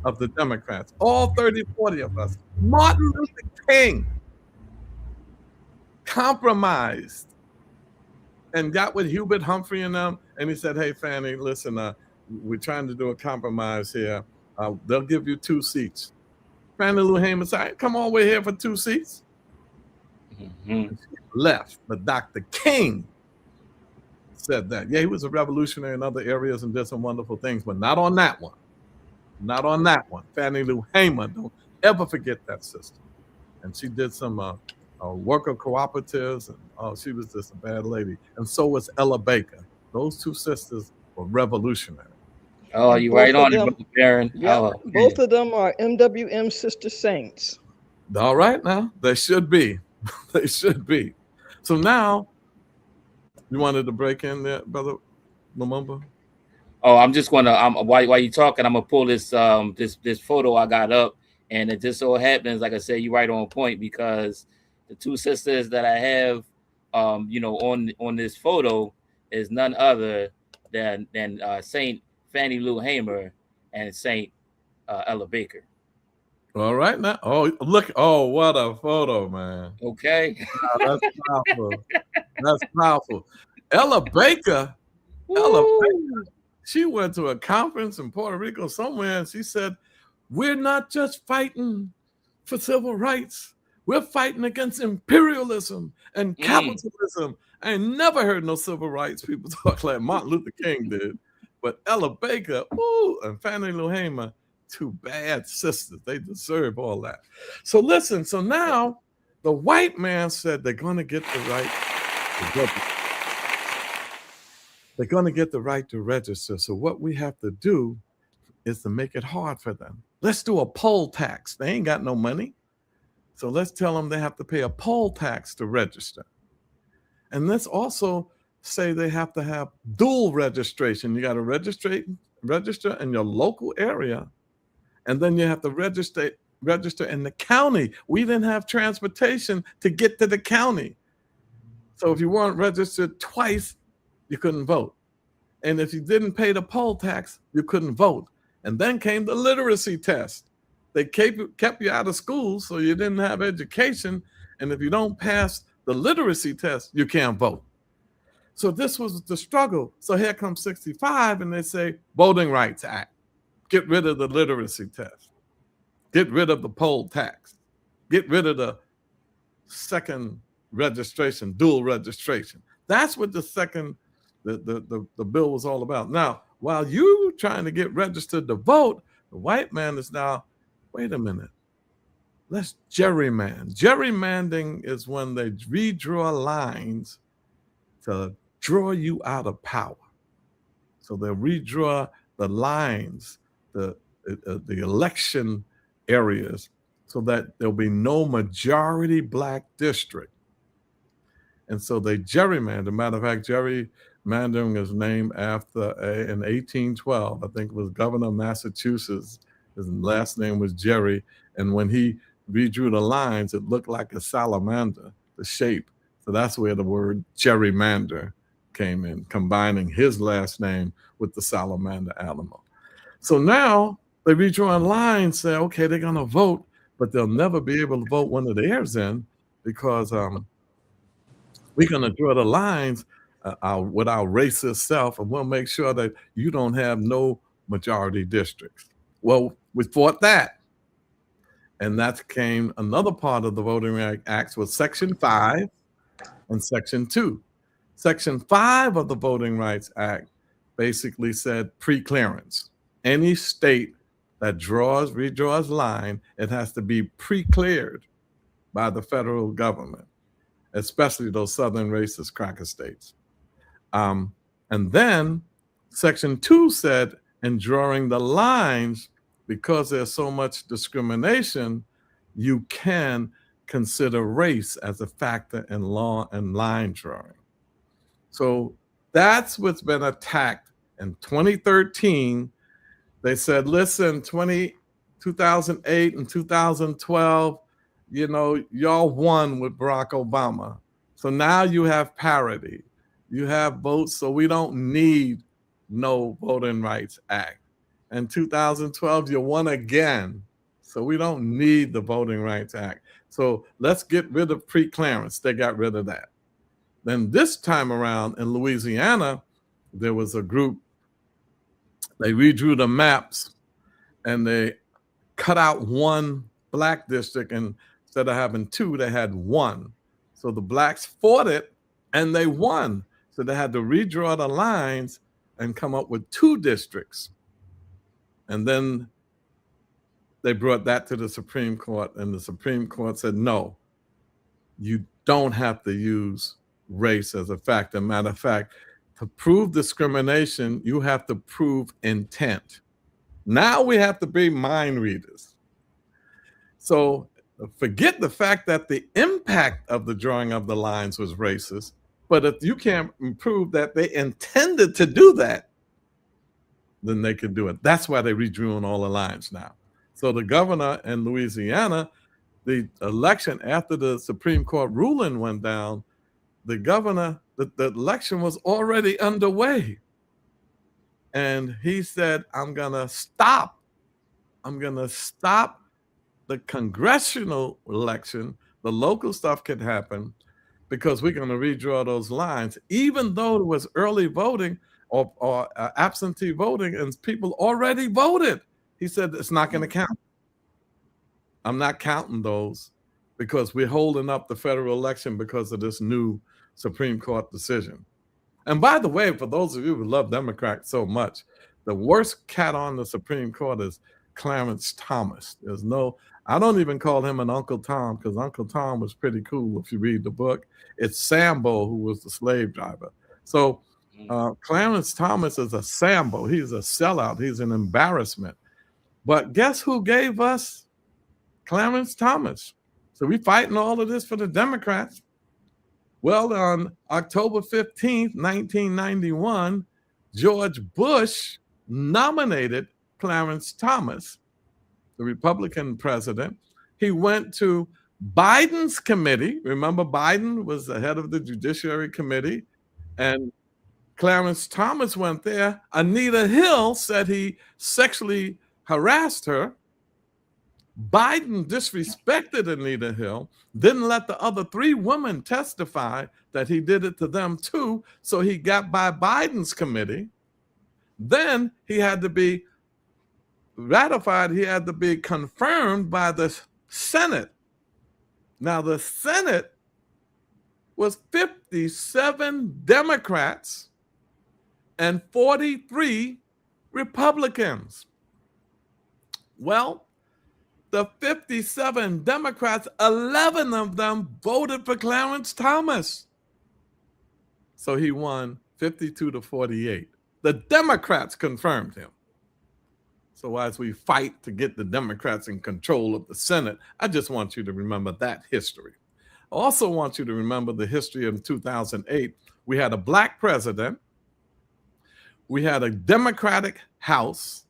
of the Democrats, all 30, 40 of us. Martin Luther King compromised and got with Hubert Humphrey and them, and he said, hey, Fannie, listen, we're trying to do a compromise here. They'll give you 2 seats. Fannie Lou Hamer said, come all the way here for 2 seats. Mm-hmm. Left, but Dr. King said that. Yeah, he was a revolutionary in other areas and did some wonderful things, but not on that one. Not on that one. Fannie Lou Hamer, don't ever forget that sister. And she did some worker cooperatives, and she was just a bad lady. And so was Ella Baker. Those 2 sisters were revolutionary. Oh, you right on it, Barron. Yeah, Oh, both of them are MWM Sister Saints. All right, now they should be. They should be. So now, you wanted to break in there, Brother Lumumba? Oh, I'm just gonna. While you talking, I'm gonna pull this this photo I got up, and it just so happens, like I said, you right on point, because the 2 sisters that I have, on this photo is none other than Saint Fannie Lou Hamer and Saint Ella Baker. All right now. Oh, look. Oh, what a photo, man. Okay. Wow, that's powerful. That's powerful. Ella Baker, she went to a conference in Puerto Rico somewhere, and she said, we're not just fighting for civil rights. We're fighting against imperialism and capitalism. I ain't never heard no civil rights people talk like Martin Luther King did. But Ella Baker, and Fannie Lou Hamer, 2 bad sisters. They deserve all that. So listen, so now the white man said they're going to get the right to register. They're going to get the right to register. So what we have to do is to make it hard for them. Let's do a poll tax. They ain't got no money. So let's tell them they have to pay a poll tax to register. And let's also say they have to have dual registration. You got to register in your local area, and then you have to register in the county. We didn't have transportation to get to the county. So if you weren't registered twice, you couldn't vote. And if you didn't pay the poll tax, you couldn't vote. And then came the literacy test. They kept you out of school so you didn't have education. And if you don't pass the literacy test, you can't vote. So this was the struggle. So here comes 65, and they say, Voting Rights Act. Get rid of the literacy test. Get rid of the poll tax. Get rid of the second registration, dual registration. That's what the bill was all about. Now, while you trying to get registered to vote, the white man is now, wait a minute, let's gerrymander. Gerrymandering is when they redraw lines to draw you out of power. So they'll redraw the lines, the election areas, so that there'll be no majority black district. And so they gerrymander. Matter of fact, gerrymandering is named after in 1812, I think it was Governor of Massachusetts. His last name was Jerry. And when he redrew the lines, it looked like a salamander, the shape. So that's where the word gerrymander came in, combining his last name with the salamander animal. So now they redrawing lines, say, okay, they're going to vote, but they'll never be able to vote when the air's in, because we're going to draw the lines with our racist self, and we'll make sure that you don't have no majority districts. Well, we fought that. And that came another part of the Voting Rights Act was Section 5 and Section 2. Section 5 of the Voting Rights Act basically said pre-clearance. Any state that redraws line, it has to be pre-cleared by the federal government, especially those southern racist cracker states. And then Section 2 said, in drawing the lines, because there's so much discrimination, you can consider race as a factor in law and line drawing. So that's what's been attacked in 2013. They said, listen, 2008 and 2012, you know, y'all won with Barack Obama. So now you have parity. You have votes, so we don't need no Voting Rights Act. In 2012, you won again. So we don't need the Voting Rights Act. So let's get rid of pre-clearance. They got rid of that. Then this time around in Louisiana, there was a group, they redrew the maps and they cut out one black district, and instead of having two, they had one. So the blacks fought it and they won. So they had to redraw the lines and come up with two districts. And then they brought that to the Supreme Court, and the Supreme Court said, no, you don't have to use race as a factor. Matter of fact, to prove discrimination, you have to prove intent. Now we have to be mind readers. So forget the fact that the impact of the drawing of the lines was racist, but if you can't prove that they intended to do that, then they could do it. That's why they redrew on all the lines now. So the governor in Louisiana, the election after the Supreme Court ruling went down, the governor, the election was already underway. And he said, I'm going to stop the congressional election. The local stuff could happen because we're going to redraw those lines, even though it was early voting or absentee voting and people already voted. He said, it's not going to count. I'm not counting those because we're holding up the federal election because of this new Supreme Court decision. And by the way, for those of you who love Democrats so much, the worst cat on the Supreme Court is Clarence Thomas. I don't even call him an Uncle Tom because Uncle Tom was pretty cool if you read the book. It's Sambo who was the slave driver. So Clarence Thomas is a Sambo. He's a sellout. He's an embarrassment. But guess who gave us Clarence Thomas? So we're fighting all of this for the Democrats. Well, on October 15th, 1991, George Bush nominated Clarence Thomas, the Republican president. He went to Biden's committee. Remember, Biden was the head of the Judiciary Committee, and Clarence Thomas went there. Anita Hill said he sexually harassed her. Biden disrespected Anita Hill, didn't let the other three women testify that he did it to them too, so he got by Biden's committee. Then he had to be ratified, he had to be confirmed by the Senate. Now the Senate was 57 Democrats and 43 Republicans. Well, the 57 Democrats, 11 of them voted for Clarence Thomas. So he won 52-48. The Democrats confirmed him. So as we fight to get the Democrats in control of the Senate, I just want you to remember that history. I also want you to remember the history of 2008. We had a black president. We had a Democratic House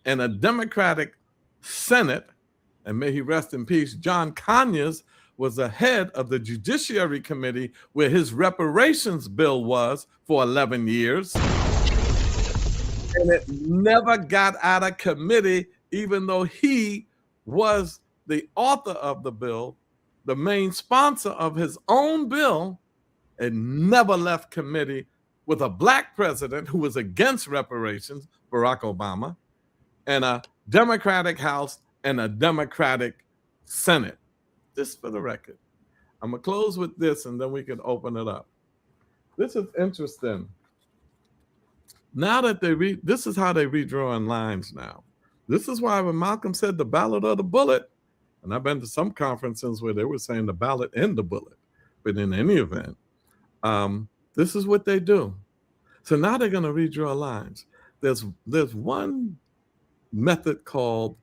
and a Democratic Senate. And may he rest in peace. John Conyers was the head of the Judiciary Committee where his reparations bill was for 11 years. And it never got out of committee, even though he was the author of the bill, the main sponsor of his own bill. It never left committee with a black president who was against reparations, Barack Obama, and a Democratic House and a Democratic Senate. Just for the record. I'm going to close with this and then we can open it up. This is interesting. Now that this is how they redraw in lines now. This is why when Malcolm said the ballot or the bullet, and I've been to some conferences where they were saying the ballot and the bullet, but in any event, this is what they do. So now they're going to redraw lines. There's one method called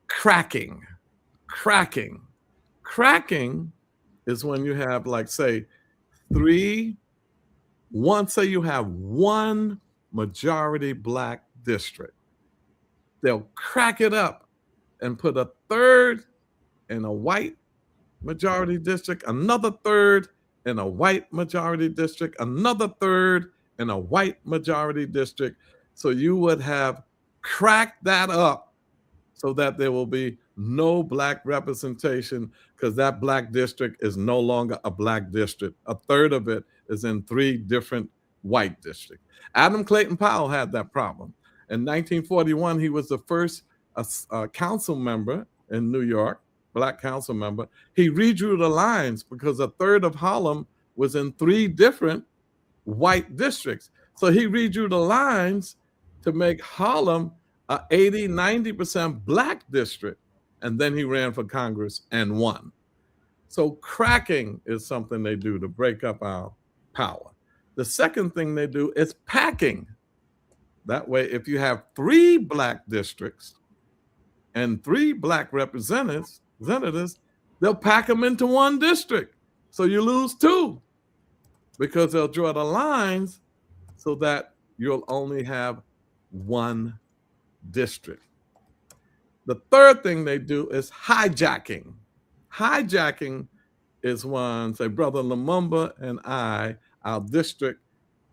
cracking. Cracking is when you have, like, say, say you have one majority black district. They'll crack it up and put a third in a white majority district, another third in a white majority district, another third in a white majority district. So you would have cracked that up so that there will be no black representation, because that black district is no longer a black district. A third of it is in 3 different white districts. Adam Clayton Powell had that problem. In 1941, he was the first council member in New York, black council member. He redrew the lines because a third of Harlem was in 3 different white districts. So he redrew the lines to make Harlem a 80-90% black district. And then he ran for Congress and won. So cracking is something they do to break up our power. The second thing they do is packing. That way, if you have 3 black districts and 3 black representatives, they'll pack them into 1 district. So you lose 2, because they'll draw the lines so that you'll only have 1 district. The third thing they do is hijacking. Hijacking is when, say, Brother Lumumba and our district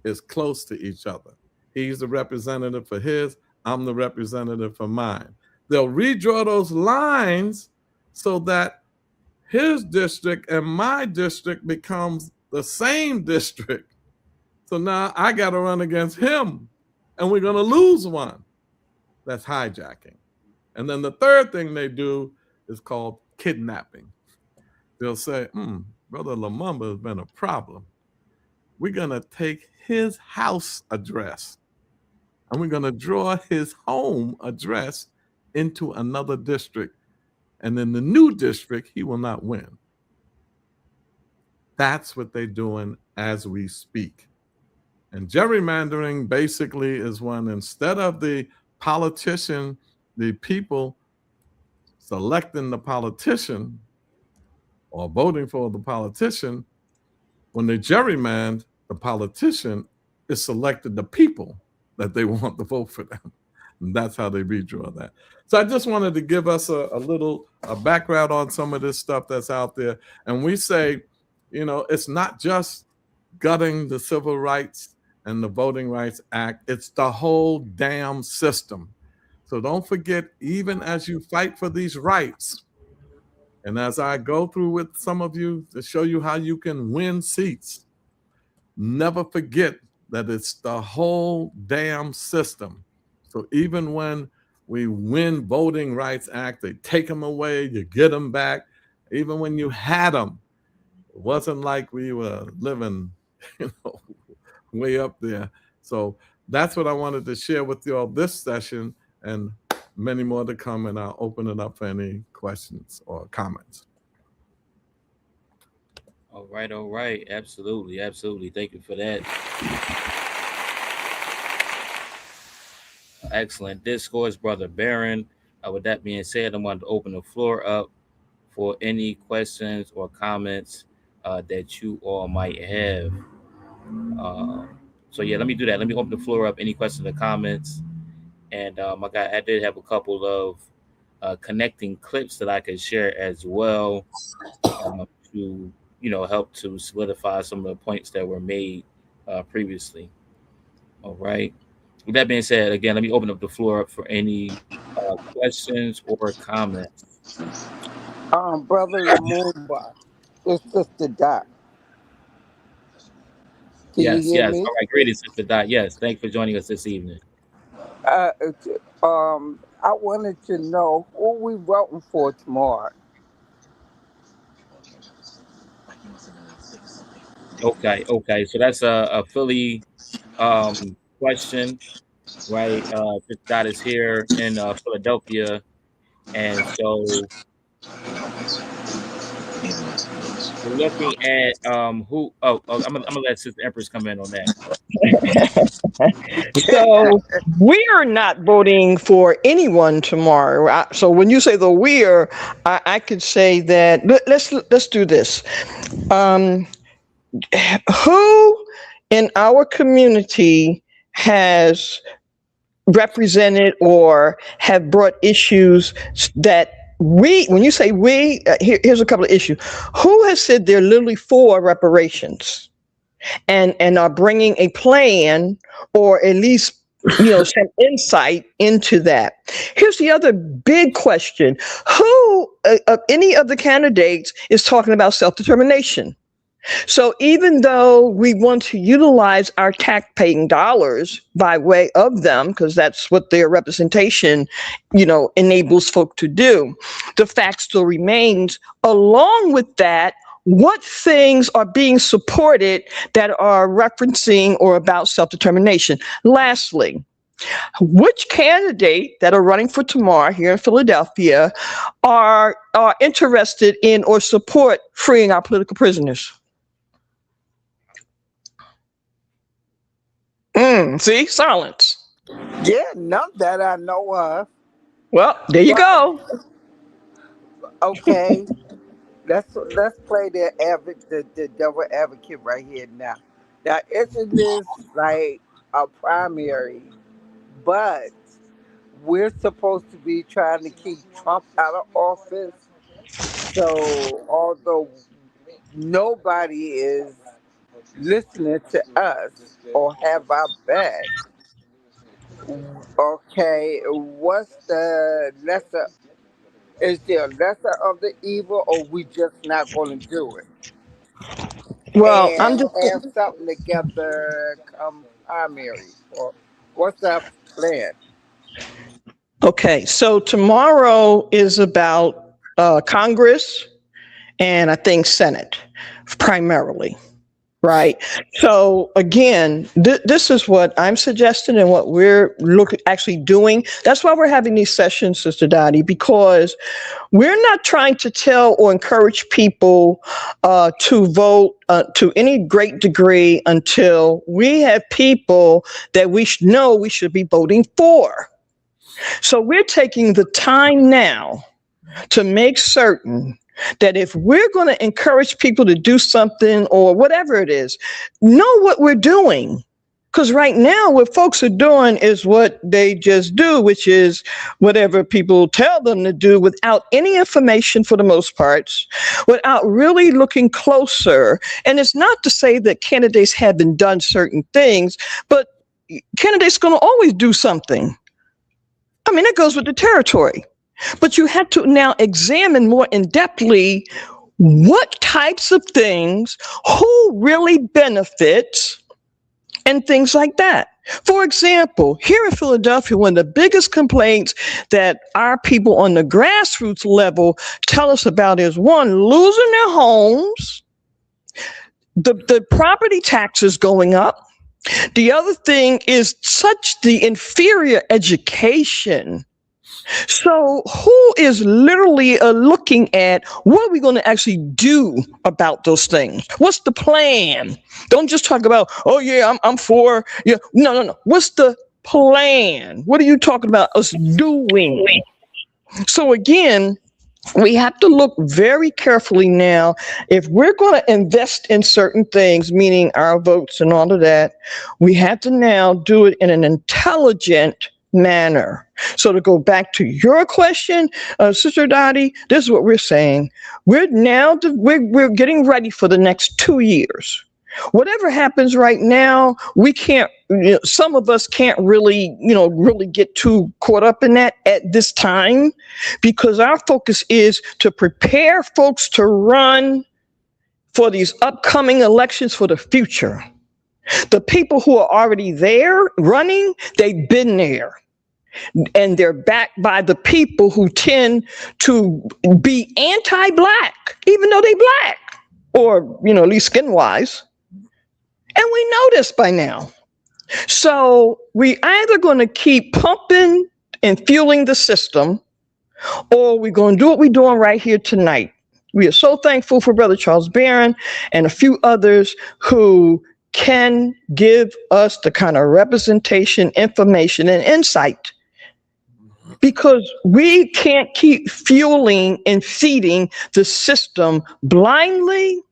is close to each other. He's the representative for his, I'm the representative for mine. They'll redraw those lines so that his district and my district becomes the same district. So now I got to run against him, and we're going to lose 1. That's hijacking. And then the third thing they do is called kidnapping. They'll say, Brother Lumumba has been a problem. We're going to take his house address and we're going to draw his home address into another district. And in the new district, he will not win. That's what they're doing as we speak. And gerrymandering basically is when, instead of the politician, the people selecting the politician or voting for the politician, when they gerrymander, the politician is selected the people that they want to vote for them. And that's how they redraw that. So I just wanted to give us a little background on some of this stuff that's out there. And we say, it's not just gutting the Civil Rights and the Voting Rights Act. It's the whole damn system. So don't forget, even as you fight for these rights, and as I go through with some of you to show you how you can win seats, never forget that it's the whole damn system. So even when we win Voting Rights Act, they take them away, you get them back. Even when you had them, it wasn't like we were living, way up there. So that's what I wanted to share with you all this session, and many more to come, and I'll open it up for any questions or comments. All right. Absolutely. Thank you for that. Excellent discourse, Brother Barron. With that being said, I wanted to open the floor up for any questions or comments that you all might have. So yeah, let me do that. Let me open the floor up. Any questions or comments? And I did have a couple of connecting clips that I could share as well to help to solidify some of the points that were made previously. All right. With that being said, again, let me open up the floor up for any questions or comments. Brother Lumumba, it's Sister Dot. Yes. All right, greetings, Sister Dot. Yes, thanks for joining us this evening. I wanted to know who we voting for tomorrow. Okay. So that's a Philly question, right? Sister Dot is here in Philadelphia, and so we're looking at who. I'm gonna let Sister Empress come in on that. So we are not voting for anyone tomorrow. So when you say the we're, I could say that let's do this. Who in our community has represented or have brought issues that when you say we, here's a couple of issues. Who has said they're literally for reparations and are bringing a plan or at least, some insight into that? Here's the other big question. Who of any of the candidates is talking about self-determination? So even though we want to utilize our tax-paying dollars by way of them, because that's what their representation, enables folk to do, the fact still remains, along with that, what things are being supported that are referencing or about self-determination? Lastly, which candidate that are running for tomorrow here in Philadelphia are interested in or support freeing our political prisoners? See, silence. Yeah, none that I know of. Well, there you go. Okay, let's play the devil advocate right here now. Now, isn't this like a primary? But we're supposed to be trying to keep Trump out of office. So although nobody is listening to us or have our back, okay, what's the lesser? Is there a lesser of the evil, or we just not going to do it Well, and have something together come primary? Or what's our plan? okay. So tomorrow is about Congress and I think Senate primarily. Right. So again, this is what I'm suggesting and what we're actually doing. That's why we're having these sessions, Sister Dottie, because we're not trying to tell or encourage people to vote to any great degree until we have people that we know we should be voting for. So we're taking the time now to make certain that if we're going to encourage people to do something or whatever it is, know what we're doing. Because right now what folks are doing is what they just do, which is whatever people tell them to do without any information for the most parts, without really looking closer. And it's not to say that candidates haven't done certain things, but candidates are going to always do something. I mean, it goes with the territory. But you have to now examine more in-depthly what types of things, who really benefits, and things like that. For example, here in Philadelphia, one of the biggest complaints that our people on the grassroots level tell us about is, one, losing their homes, the property taxes going up. The other thing is such the inferior education. So who is literally looking at what are we going to actually do about those things? What's the plan? Don't just talk about, oh yeah, I'm for, yeah. No. What's the plan? What are you talking about us doing? So again, we have to look very carefully now. If we're going to invest in certain things, meaning our votes and all of that, we have to now do it in an intelligent manner. So to go back to your question, Sister Dottie, this is what we're saying. We're getting ready for the next 2 years. Whatever happens right now, we can't, some of us can't really get too caught up in that at this time, because our focus is to prepare folks to run for these upcoming elections for the future. The people who are already there running, they've been there. And they're backed by the people who tend to be anti-Black, even though they Black, or, at least skin-wise. And we know this by now. So we either going to keep pumping and fueling the system, or we're going to do what we're doing right here tonight. We are so thankful for Brother Charles Barron and a few others who can give us the kind of representation, information, and insight. Because we can't keep fueling and feeding the system blindly,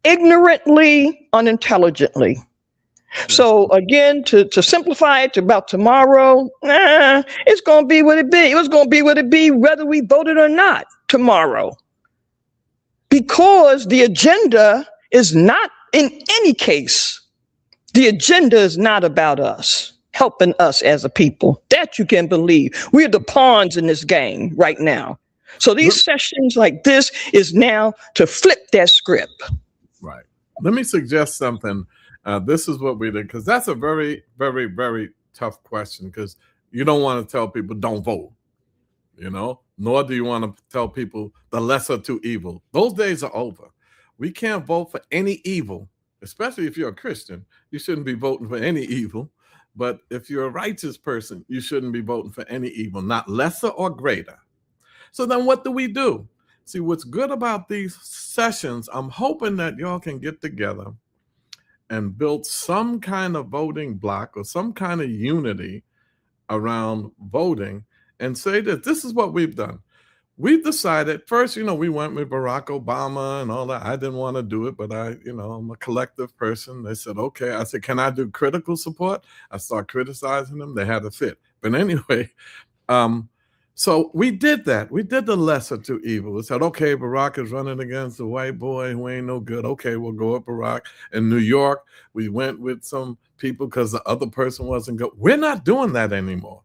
ignorantly, unintelligently. So again, to simplify it to about tomorrow, it's gonna be what it be. It's gonna be what it be, whether we voted or not tomorrow. Because the agenda is not, in any case, the agenda is not about us, helping us as a people. That you can believe. We're the pawns in this game right now. So these sessions like this is now to flip that script. Right. Let me suggest something. This is what we did, because that's a very, very, very tough question, because you don't want to tell people don't vote, nor do you want to tell people the lesser two evil. Those days are over. We can't vote for any evil, especially if you're a Christian. You shouldn't be voting for any evil. But if you're a righteous person, you shouldn't be voting for any evil, not lesser or greater. So then what do? See, what's good about these sessions, I'm hoping that y'all can get together and build some kind of voting block or some kind of unity around voting and say that this is what we've done. We've decided first, we went with Barack Obama and all that. I didn't want to do it, but I'm a collective person. They said, okay. I said, can I do critical support? I start criticizing them. They had a fit. But anyway, so we did that. We did the lesser two evil. We said, okay, Barack is running against the white boy who ain't no good. Okay, we'll go with Barack. In New York, we went with some people because the other person wasn't good. We're not doing that anymore.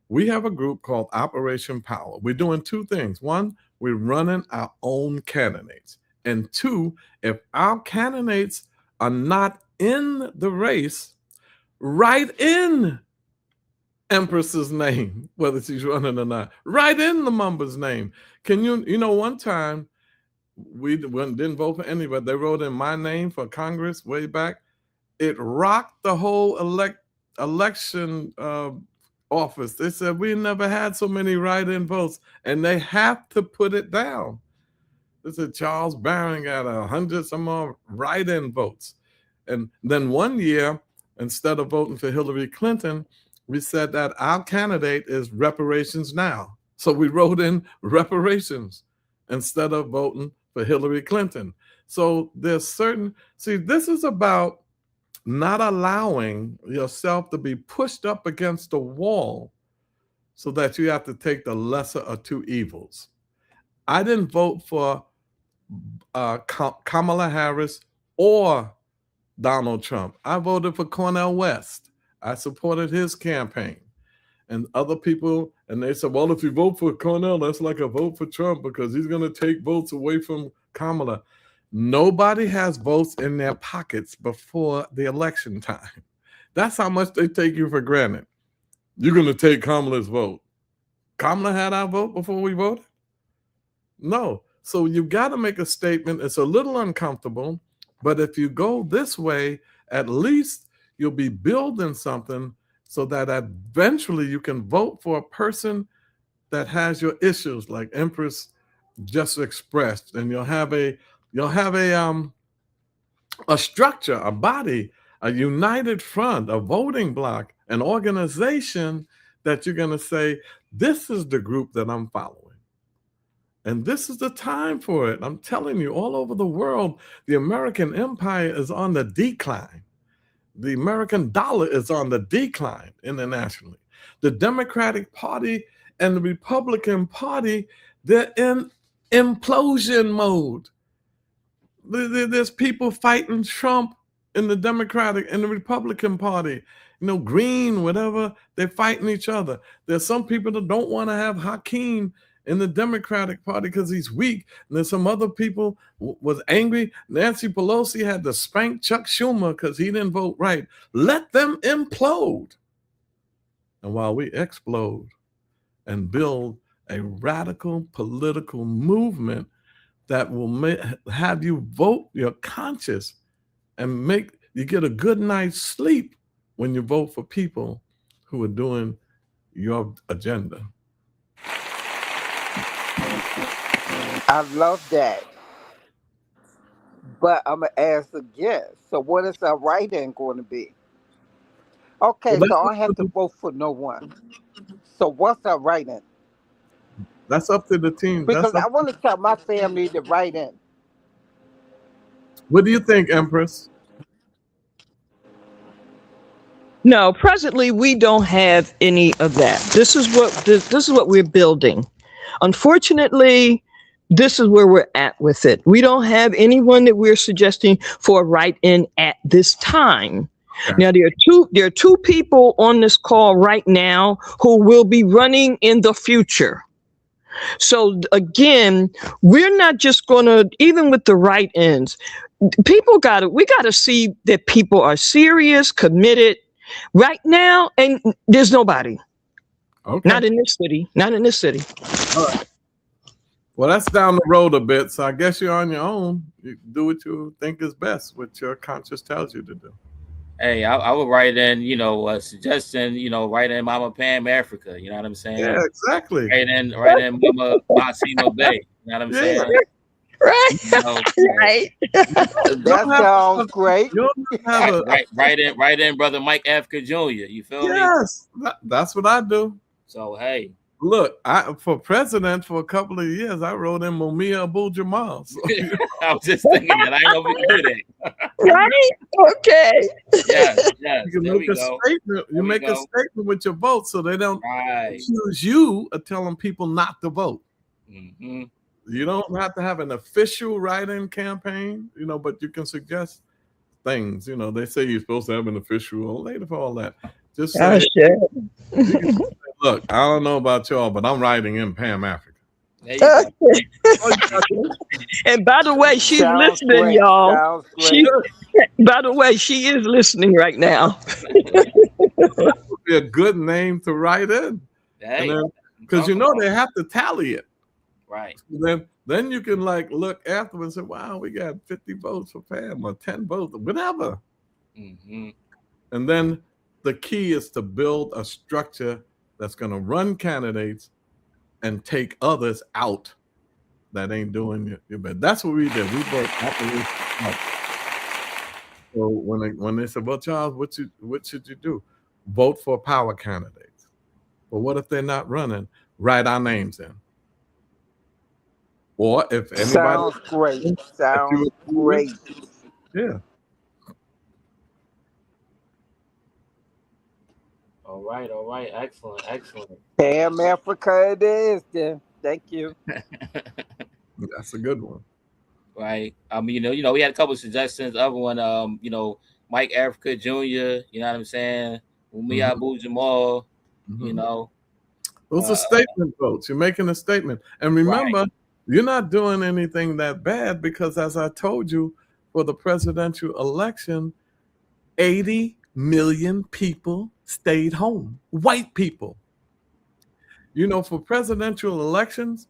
We have a group called Operation Power. We're doing two things. One, we're running our own candidates. And two, if our candidates are not in the race, write in Empress's name, whether she's running or not. Write in the Mumba's name. Can one time we didn't vote for anybody. They wrote in my name for Congress way back. It rocked the whole election office. They said we never had so many write-in votes, and they have to put it down. They said Charles Barron got 100 some more write-in votes. And then one year, instead of voting for Hillary Clinton, we said that our candidate is reparations now. So we wrote in reparations instead of voting for Hillary Clinton. So there's this is about not allowing yourself to be pushed up against the wall so that you have to take the lesser of two evils. I didn't vote for Kamala Harris or Donald Trump. I voted for Cornel West. I supported his campaign. And other people, and they said, well, if you vote for Cornel, that's like a vote for Trump because he's going to take votes away from Kamala. Nobody has votes in their pockets before the election time. That's how much they take you for granted. You're going to take Kamala's vote. Kamala had our vote before we voted? No. So you've got to make a statement. It's a little uncomfortable, but if you go this way, at least you'll be building something so that eventually you can vote for a person that has your issues, like Empress just expressed, and you'll have a structure, a body, a united front, a voting bloc, an organization that you're going to say, this is the group that I'm following. And this is the time for it. I'm telling you, all over the world, the American empire is on the decline. The American dollar is on the decline internationally. The Democratic Party and the Republican Party, they're in implosion mode. There's people fighting Trump in the Democratic and the Republican Party. Green, whatever, they're fighting each other. There's some people that don't want to have Hakeem in the Democratic Party because he's weak. And there's some other people was angry. Nancy Pelosi had to spank Chuck Schumer because he didn't vote right. Let them implode. And while we explode and build a radical political movement that will have you vote your conscience and make you get a good night's sleep when you vote for people who are doing your agenda. I love that. But I'm going to ask again. So what is our write-in going to be? Okay, Well, so I have to vote for no one. So what's our write-in? That's up to the team. Because I want to tell my family to write in. What do you think, Empress? No, presently we don't have any of that. This is what we're building. Unfortunately, this is where we're at with it. We don't have anyone that we're suggesting for a write-in at this time. Okay. Now there are two people on this call right now who will be running in the future. So again, we're not just going to, even with the write-ins, we got to see that people are serious, committed right now, and there's nobody. Okay. Not in this city. Not in this city. All right. Well, that's down the road a bit, so I guess you're on your own. You do what you think is best, what your conscience tells you to do. Hey, I would write in, a suggestion, write in Mama Pam Africa. You know what I'm saying? Yeah, exactly. Write in Mama Masimo Bay. You know what I'm saying? Right. Right. That sounds great. Write in Brother Mike Africa Jr. You feel me? Yes, that's what I do. So hey, look, for president for a couple of years, I wrote in Mumia Abu-Jamal. So, I was just thinking that. I ain't know if you do that. Right? Okay. Yes. You can make a statement. You make a statement with your vote, so they don't accuse you of telling people not to vote. Mm-hmm. You don't have to have an official write-in campaign, but you can suggest things. They say you're supposed to have an official later for all that. Just say, look, I don't know about y'all, but I'm writing in Pam Africa. And by the way, she's listening, great. y'all. By the way, she is listening right now. That would be a good name to write in. Because they have to tally it. Right. Then you can look afterwards and say, wow, we got 50 votes for Pam or 10 votes, whatever. Mm-hmm. And then the key is to build a structure that's going to run candidates and take others out that ain't doing your best. That's what we did. We broke opposition up. So when they said, well, Charles, what should you do? Vote for power candidates. But what if they're not running? Write our names in. Or if anybody sounds great. Sounds great. Yeah. All right. Excellent. Pam Africa it is then. Thank you. That's a good one. Right. We had a couple of suggestions. Other one, Mike Africa Jr., you know what I'm saying? Umi Abu Jamal, Those are statement votes. You're making a statement. And remember, you're not doing anything that bad because, as I told you, for the presidential election, 80 million people stayed home. White people. For presidential elections,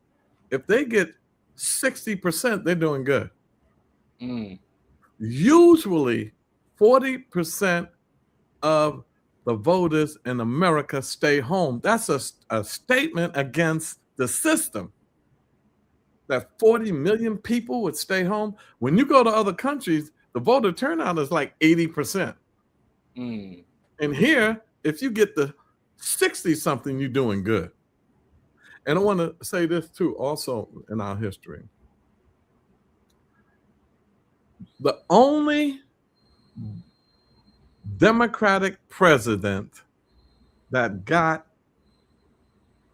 if they get 60%, they're doing good. Usually, 40% of the voters in America stay home. That's a statement against the system. That 40 million people would stay home. When you go to other countries, the voter turnout is like 80%. And here, if you get the 60-something, you're doing good. And I want to say this too, also in our history. The only Democratic president that got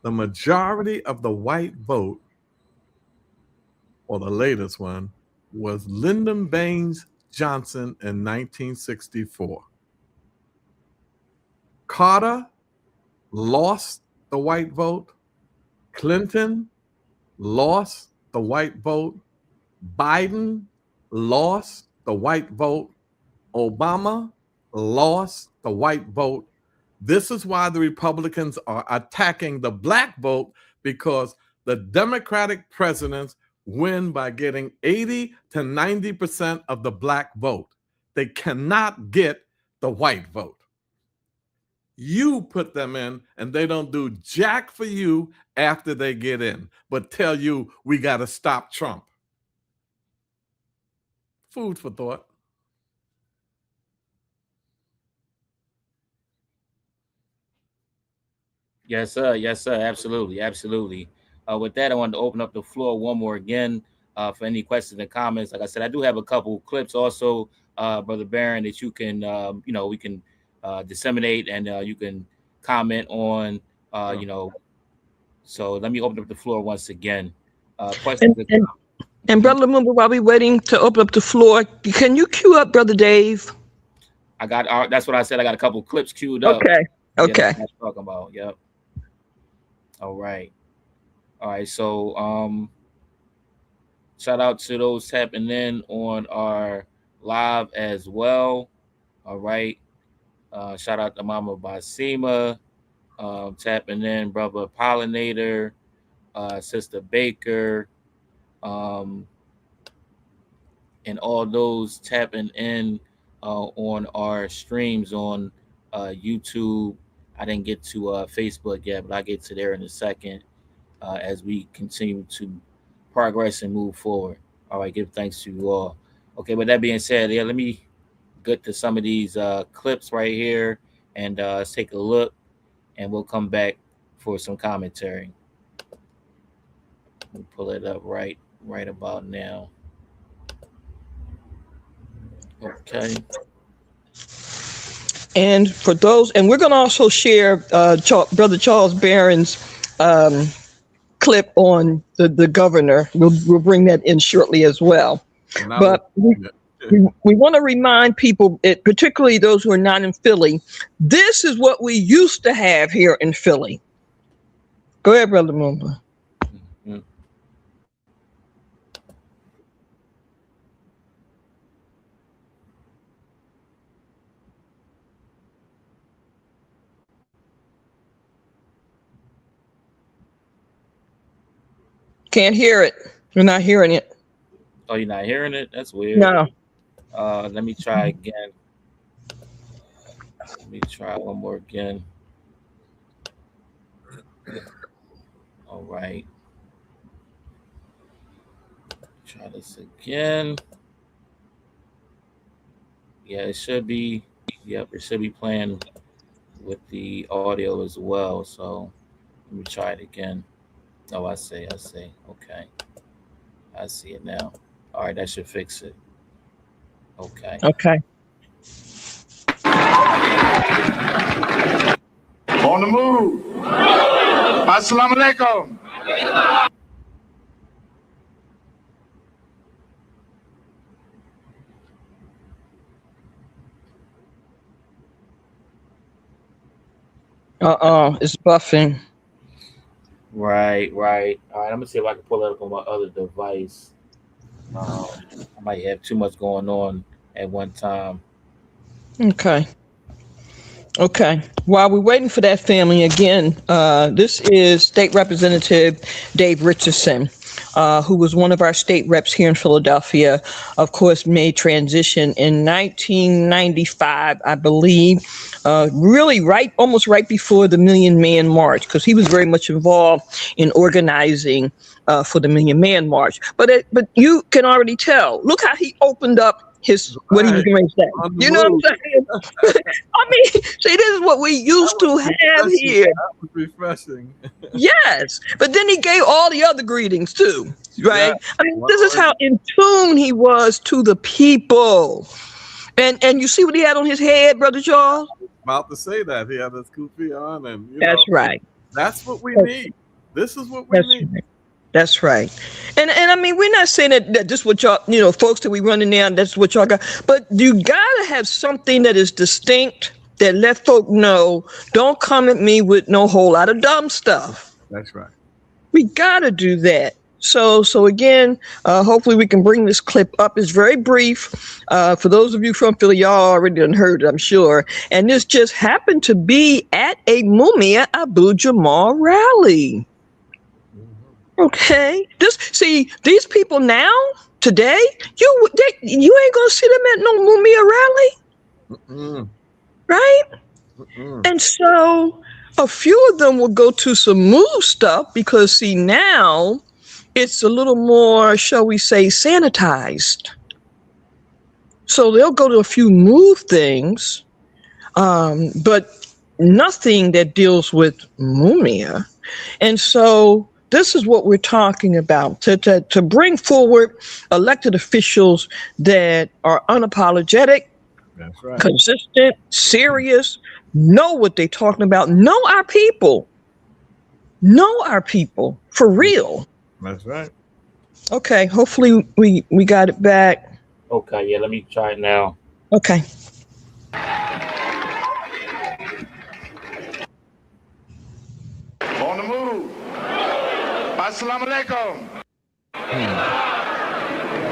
the majority of the white vote, or the latest one, was Lyndon Baines Johnson in 1964. Carter lost the white vote. Clinton lost the white vote. Biden lost the white vote. Obama lost the white vote. This is why the Republicans are attacking the black vote, because the Democratic presidents win by getting 80 to 90% of the black vote. They cannot get the white vote. You put them in, and they don't do jack for you after they get in, but tell you we got to stop Trump. Food for thought. Yes, sir. Absolutely. With that, I wanted to open up the floor one more again for any questions and comments. Like I said, I do have a couple clips also, Brother Barron, that you can, we can disseminate, and you can comment on, you know. So let me open up the floor once again. Questions? And Brother Lumumba, while we're waiting to open up the floor, can you cue up Brother Dave? I got, that's what I said. I got a couple clips queued up. Okay. Yeah, Okay. that's what I'm talking about. Yep. All right. So shout out to those tapping in on our live as well. All right. Shout out to Mama Basima, tapping in, Brother Pollinator, Sister Baker, and all those tapping in on our streams on YouTube. I didn't get to Facebook yet, but I'll get to there in a second as we continue to progress and move forward. All right, give thanks to you all. Okay, with that being said, yeah, let me get to some of these clips right here, and let's take a look, and we'll come back for some commentary. We'll pull it up right about now. Okay. And for those, and we're going to also share Brother Charles Barron's clip on the governor. We'll bring that in shortly as well. But we want to remind people, particularly those who are not in Philly, this is what we used to have here in Philly. Go ahead, Brother Lumumba. Mm-hmm. Can't hear it. We're not hearing it. Oh, you're not hearing it? That's weird. No. Let me try again. Let me try one more again. All right. Try this again. Yeah, it should be. Yep, it should be playing with the audio as well. So let me try it again. Oh, I see. Okay. I see it now. All right, that should fix it. Okay. Okay. On the move. Assalamu alaikum. It's buffing. Right. All right, I'm gonna see if I can pull it up on my other device. I might have too much going on at one time. Okay. While we're waiting for that, family, again, this is State Representative Dave Richardson, who was one of our state reps here in Philadelphia. Of course, made transition in 1995, I believe, really almost right before the Million Man March, because he was very much involved in organizing for the Million Man March. But you can already tell. Look how he opened up what he was going to say. You know what I'm saying? I mean, see, this is what we used to have here. That was refreshing. Yes, but then he gave all the other greetings too, right? Yeah. I mean, this is how in tune he was to the people. And you see what he had on his head, Brother Charles? About to say that. He had his kufi on, and That's right. That's what we need. This is what we need. Right. That's right. And I mean, we're not saying that just what y'all, folks that we running down, that's what y'all got. But you gotta have something that is distinct, that let folk know, don't come at me with no whole lot of dumb stuff. That's right. We gotta do that. So again, hopefully we can bring this clip up. It's very brief. For those of you from Philly, y'all already done heard it, I'm sure. And this just happened to be at a Mumia Abu Jamal rally. Okay. These people now, today, you ain't gonna see them at no Mumia rally. Mm-mm. Right? Mm-mm. And so a few of them will go to some move stuff because see now it's a little more, shall we say, sanitized. So they'll go to a few move things, but nothing that deals with Mumia. And so this is what we're talking about, to bring forward elected officials that are unapologetic, That's right. consistent, serious, know what they're talking about, know our people for real. That's right. Okay, hopefully we got it back. Okay, yeah, let me try it now. Okay. On the move. Assalamu alaikum.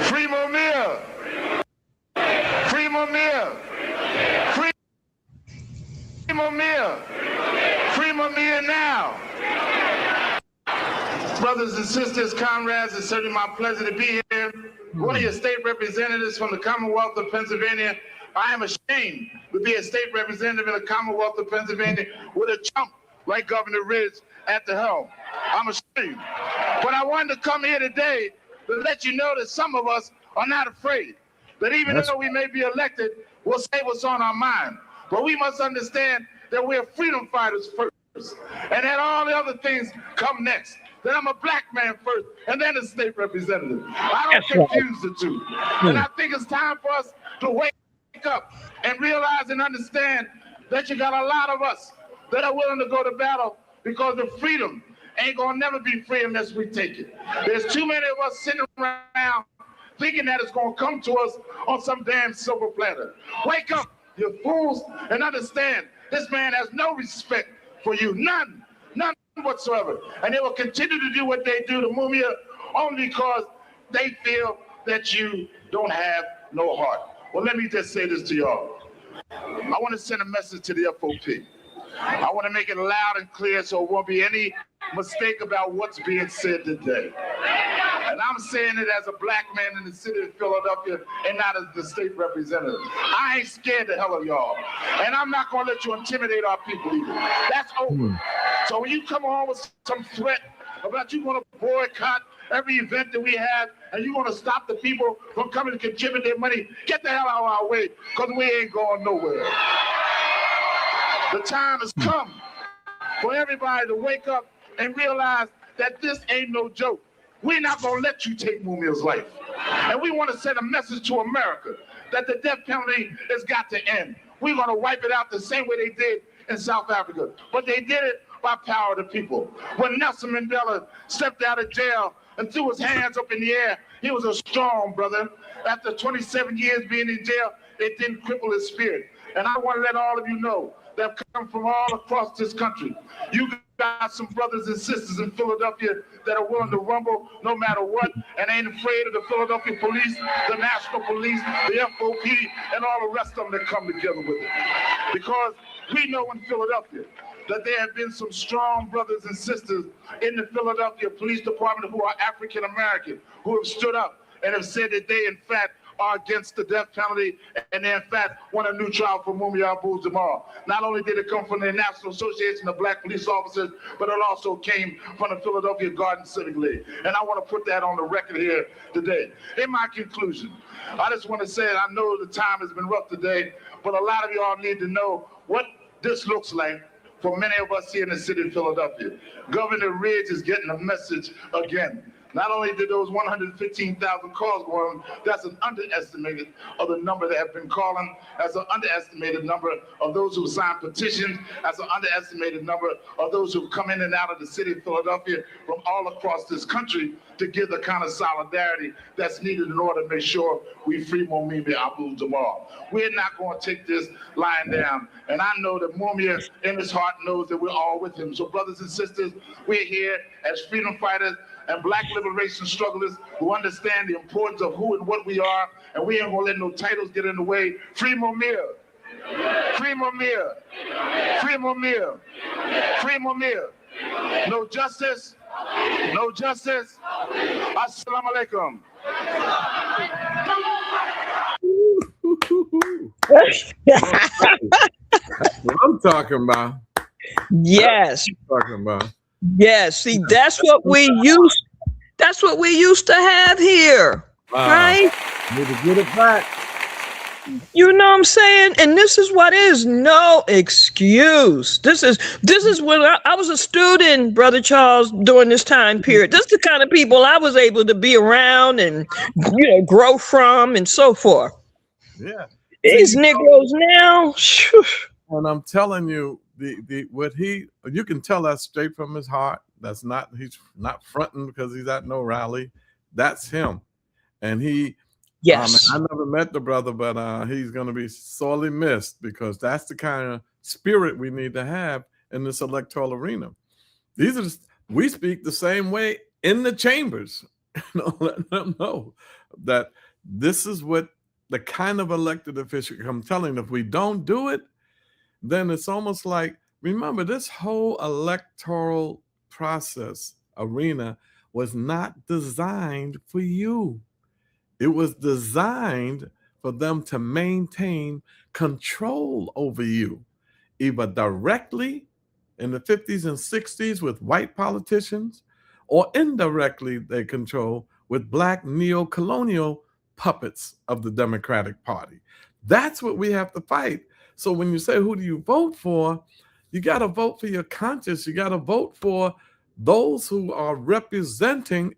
Free Mumia. Free Mumia. Free Mumia. Free Mumia now. Brothers and sisters, comrades, it's certainly my pleasure to be here. One of your state representatives from the Commonwealth of Pennsylvania. I am ashamed to be a state representative in the Commonwealth of Pennsylvania with a chump like Governor Ridge at the helm. I'm ashamed. But I wanted to come here today to let you know that some of us are not afraid. That even though we may be elected, we'll say what's on our mind. But we must understand that we're freedom fighters first, and that all the other things come next. That I'm a black man first, and then a state representative. I don't confuse the two. And I think it's time for us to wake up and realize and understand that you got a lot of us that are willing to go to battle, because the freedom ain't gonna never be free unless we take it. There's too many of us sitting around thinking that it's gonna come to us on some damn silver platter. Wake up, you fools, and understand this man has no respect for you, none whatsoever. And they will continue to do what they do to Mumia only because they feel that you don't have no heart. Well, let me just say this to y'all. I want to send a message to the FOP. I want to make it loud and clear so it won't be any mistake about what's being said today. And I'm saying it as a black man in the city of Philadelphia and not as the state representative. I ain't scared the hell of y'all. And I'm not going to let you intimidate our people either. That's over. So when you come on with some threat about you going to boycott every event that we have and you want to stop the people from coming to contribute their money, get the hell out of our way, because we ain't going nowhere. The time has come for everybody to wake up and realize that this ain't no joke. We're not going to let you take Mumia's life. And we want to send a message to America that the death penalty has got to end. We're going to wipe it out the same way they did in South Africa. But they did it by power of the people. When Nelson Mandela stepped out of jail and threw his hands up in the air, he was a strong brother. After 27 years being in jail, it didn't cripple his spirit. And I want to let all of you know that have come from all across this country. You got some brothers and sisters in Philadelphia that are willing to rumble no matter what and ain't afraid of the Philadelphia police, the National Police, the FOP, and all the rest of them that come together with it. Because we know in Philadelphia that there have been some strong brothers and sisters in the Philadelphia Police Department who are African American, who have stood up and have said that they, in fact, are against the death penalty, and they in fact want a new trial for Mumia Abu-Jamal. Not only did it come from the National Association of Black Police Officers, but it also came from the Philadelphia Garden Civic League. And I want to put that on the record here today. In my conclusion, I just want to say, I know the time has been rough today, but a lot of y'all need to know what this looks like for many of us here in the city of Philadelphia. Governor Ridge is getting a message again. Not only did those 115,000 calls go on, that's an underestimated of the number that have been calling, that's an underestimated number of those who signed petitions, that's an underestimated number of those who've come in and out of the city of Philadelphia from all across this country to give the kind of solidarity that's needed in order to make sure we free Mumia Abu-Jamal. We're not going to take this lying down. And I know that Mumia in his heart knows that we're all with him. So brothers and sisters, we're here as freedom fighters and black liberation strugglers who understand the importance of who and what we are, and we ain't gonna let no titles get in the way. Free Mumia. Free Mumia. Free Mumia. Free Mumia. No justice. No justice. Assalamu alaikum. That's what I'm talking about. Yes. Talking about. Yes. See, that's what we used to have here. Wow. Right? Need to get it back. You know what I'm saying? And this is what is no excuse. This is when I was a student, Brother Charles, during this time period. This is the kind of people I was able to be around and grow from and so forth. Yeah. These Negroes now. And I'm telling you, what you can tell that's straight from his heart. He's not fronting because he's at no rally. That's him. And Yes. I never met the brother, but he's going to be sorely missed, because that's the kind of spirit we need to have in this electoral arena. We speak the same way in the chambers. Letting them know that this is what the kind of elected official. I'm telling you, if we don't do it, then it's almost like, remember, this whole electoral process arena was not designed for you. It was designed for them to maintain control over you, either directly in the 50s and 60s with white politicians, or indirectly they control with black neo-colonial puppets of the Democratic Party. That's what we have to fight. So when you say, who do you vote for? You got to vote for your conscience. You got to vote for those who are representing,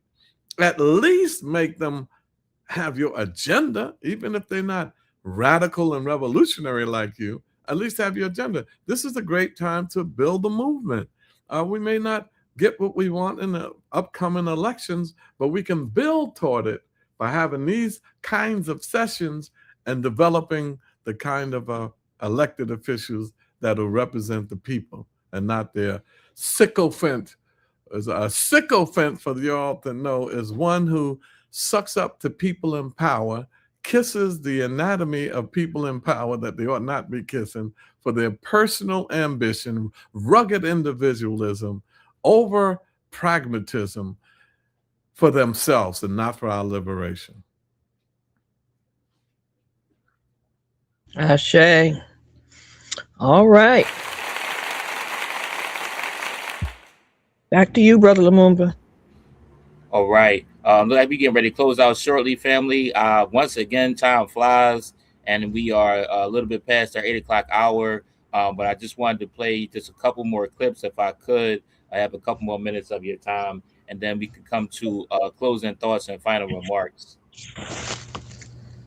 at least make them have your agenda, even if they're not radical and revolutionary like you, at least have your agenda. This is a great time to build a movement. We may not get what we want in the upcoming elections, but we can build toward it by having these kinds of sessions and developing the kind of elected officials that will represent the people and not their sycophant. A sycophant, for y'all to know, is one who sucks up to people in power, kisses the anatomy of people in power that they ought not be kissing for their personal ambition, rugged individualism, over pragmatism for themselves and not for our liberation. Ashe. All right. Back to you, Brother Lumumba. All right. Look like we getting ready to close out shortly, family. Once again, time flies, and we are a little bit past our 8 o'clock hour. But I just wanted to play just a couple more clips if I could. I have a couple more minutes of your time, and then we could come to closing thoughts and final remarks.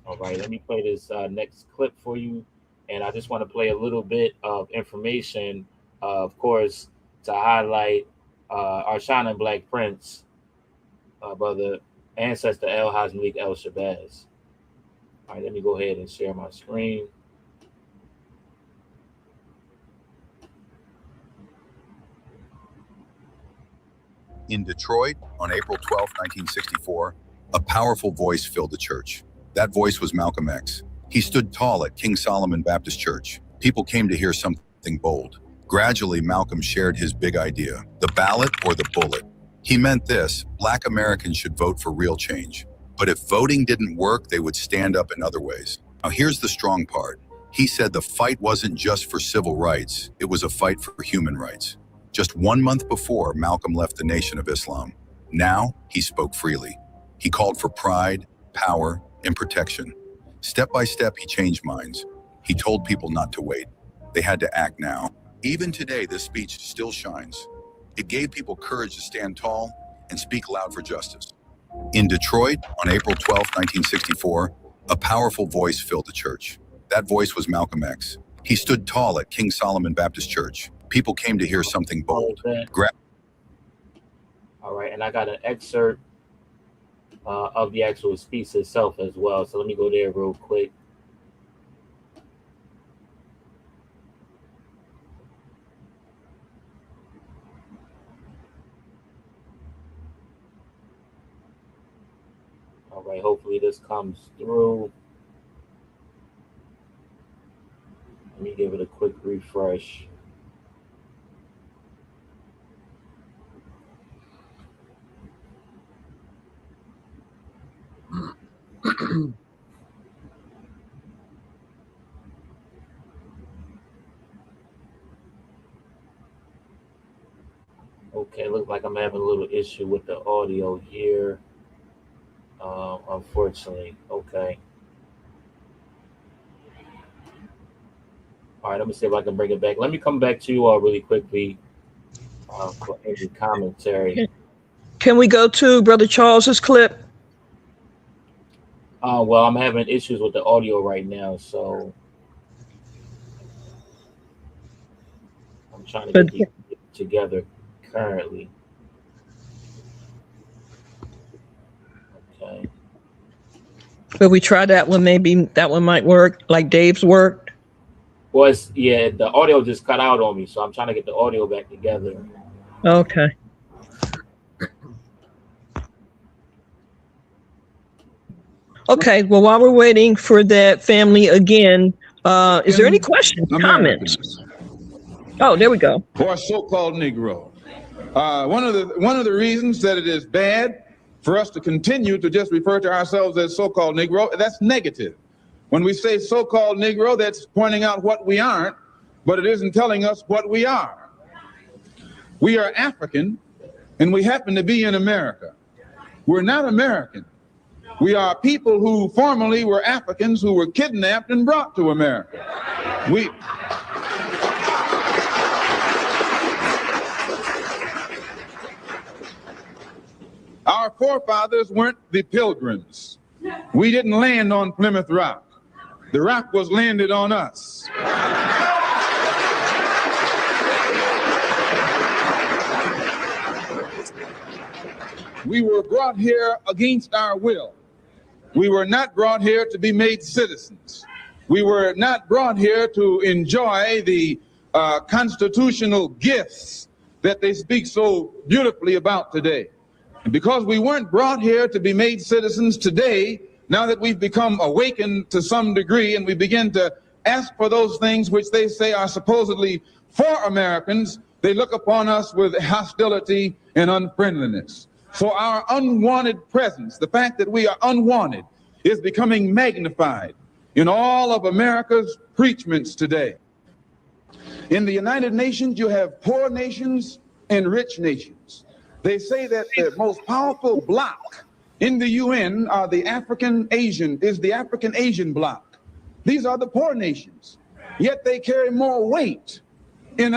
All right, let me play this next clip for you. And I just want to play a little bit of information, of course, to highlight our shining black prince, brother, ancestor El Haj Malik El Shabazz. All right, let me go ahead and share my screen. In Detroit, on April 12, 1964, a powerful voice filled the church. That voice was Malcolm X. He stood tall at King Solomon Baptist Church. People came to hear something bold. Gradually, Malcolm shared his big idea: the ballot or the bullet. He meant this: Black Americans should vote for real change. But if voting didn't work, they would stand up in other ways. Now, here's the strong part. He said the fight wasn't just for civil rights, it was a fight for human rights. Just 1 month before, Malcolm left the Nation of Islam. Now, he spoke freely. He called for pride, power, and protection. Step by step, he changed minds. He told people not to wait. They had to act now. Even today, this speech still shines. It gave people courage to stand tall and speak loud for justice. In Detroit, on April 12, 1964, a powerful voice filled the church. That voice was Malcolm X. He stood tall at King Solomon Baptist Church. People came to hear something bold. All right, and I got an excerpt of the actual speech itself as well. So let me go there real quick. All right, hopefully this comes through. Let me give it a quick refresh. Okay, looks like I'm having a little issue with the audio here. Unfortunately. Okay. All right, let me see if I can bring it back. Let me come back to you all really quickly for any commentary. Can we go to Brother Charles's clip? Well, I'm having issues with the audio right now, so I'm trying to But get these together currently. Okay. but we try that one. Maybe that one might work, like Dave's worked. Well, yeah, the audio just cut out on me, so I'm trying to get the audio back together. Okay. Okay. Well, while we're waiting for that family again, is there any questions, comments? Oh, there we go. Or so-called Negro. One of the reasons that it is bad for us to continue to just refer to ourselves as so-called Negro, that's negative. When we say so-called Negro, that's pointing out what we aren't, but it isn't telling us what we are. We are African, and we happen to be in America. We're not American. We are people who formerly were Africans who were kidnapped and brought to America. Our forefathers weren't the Pilgrims. We didn't land on Plymouth Rock. The rock was landed on us. We were brought here against our will. We were not brought here to be made citizens. We were not brought here to enjoy the constitutional gifts that they speak so beautifully about today. And because we weren't brought here to be made citizens today, now that we've become awakened to some degree and we begin to ask for those things which they say are supposedly for Americans, they look upon us with hostility and unfriendliness. So our unwanted presence, the fact that we are unwanted, is becoming magnified in all of America's preachments today. In the United Nations, you have poor nations and rich nations. They say that the most powerful bloc in the UN are the African Asian bloc. These are the poor nations. Yet they carry more weight in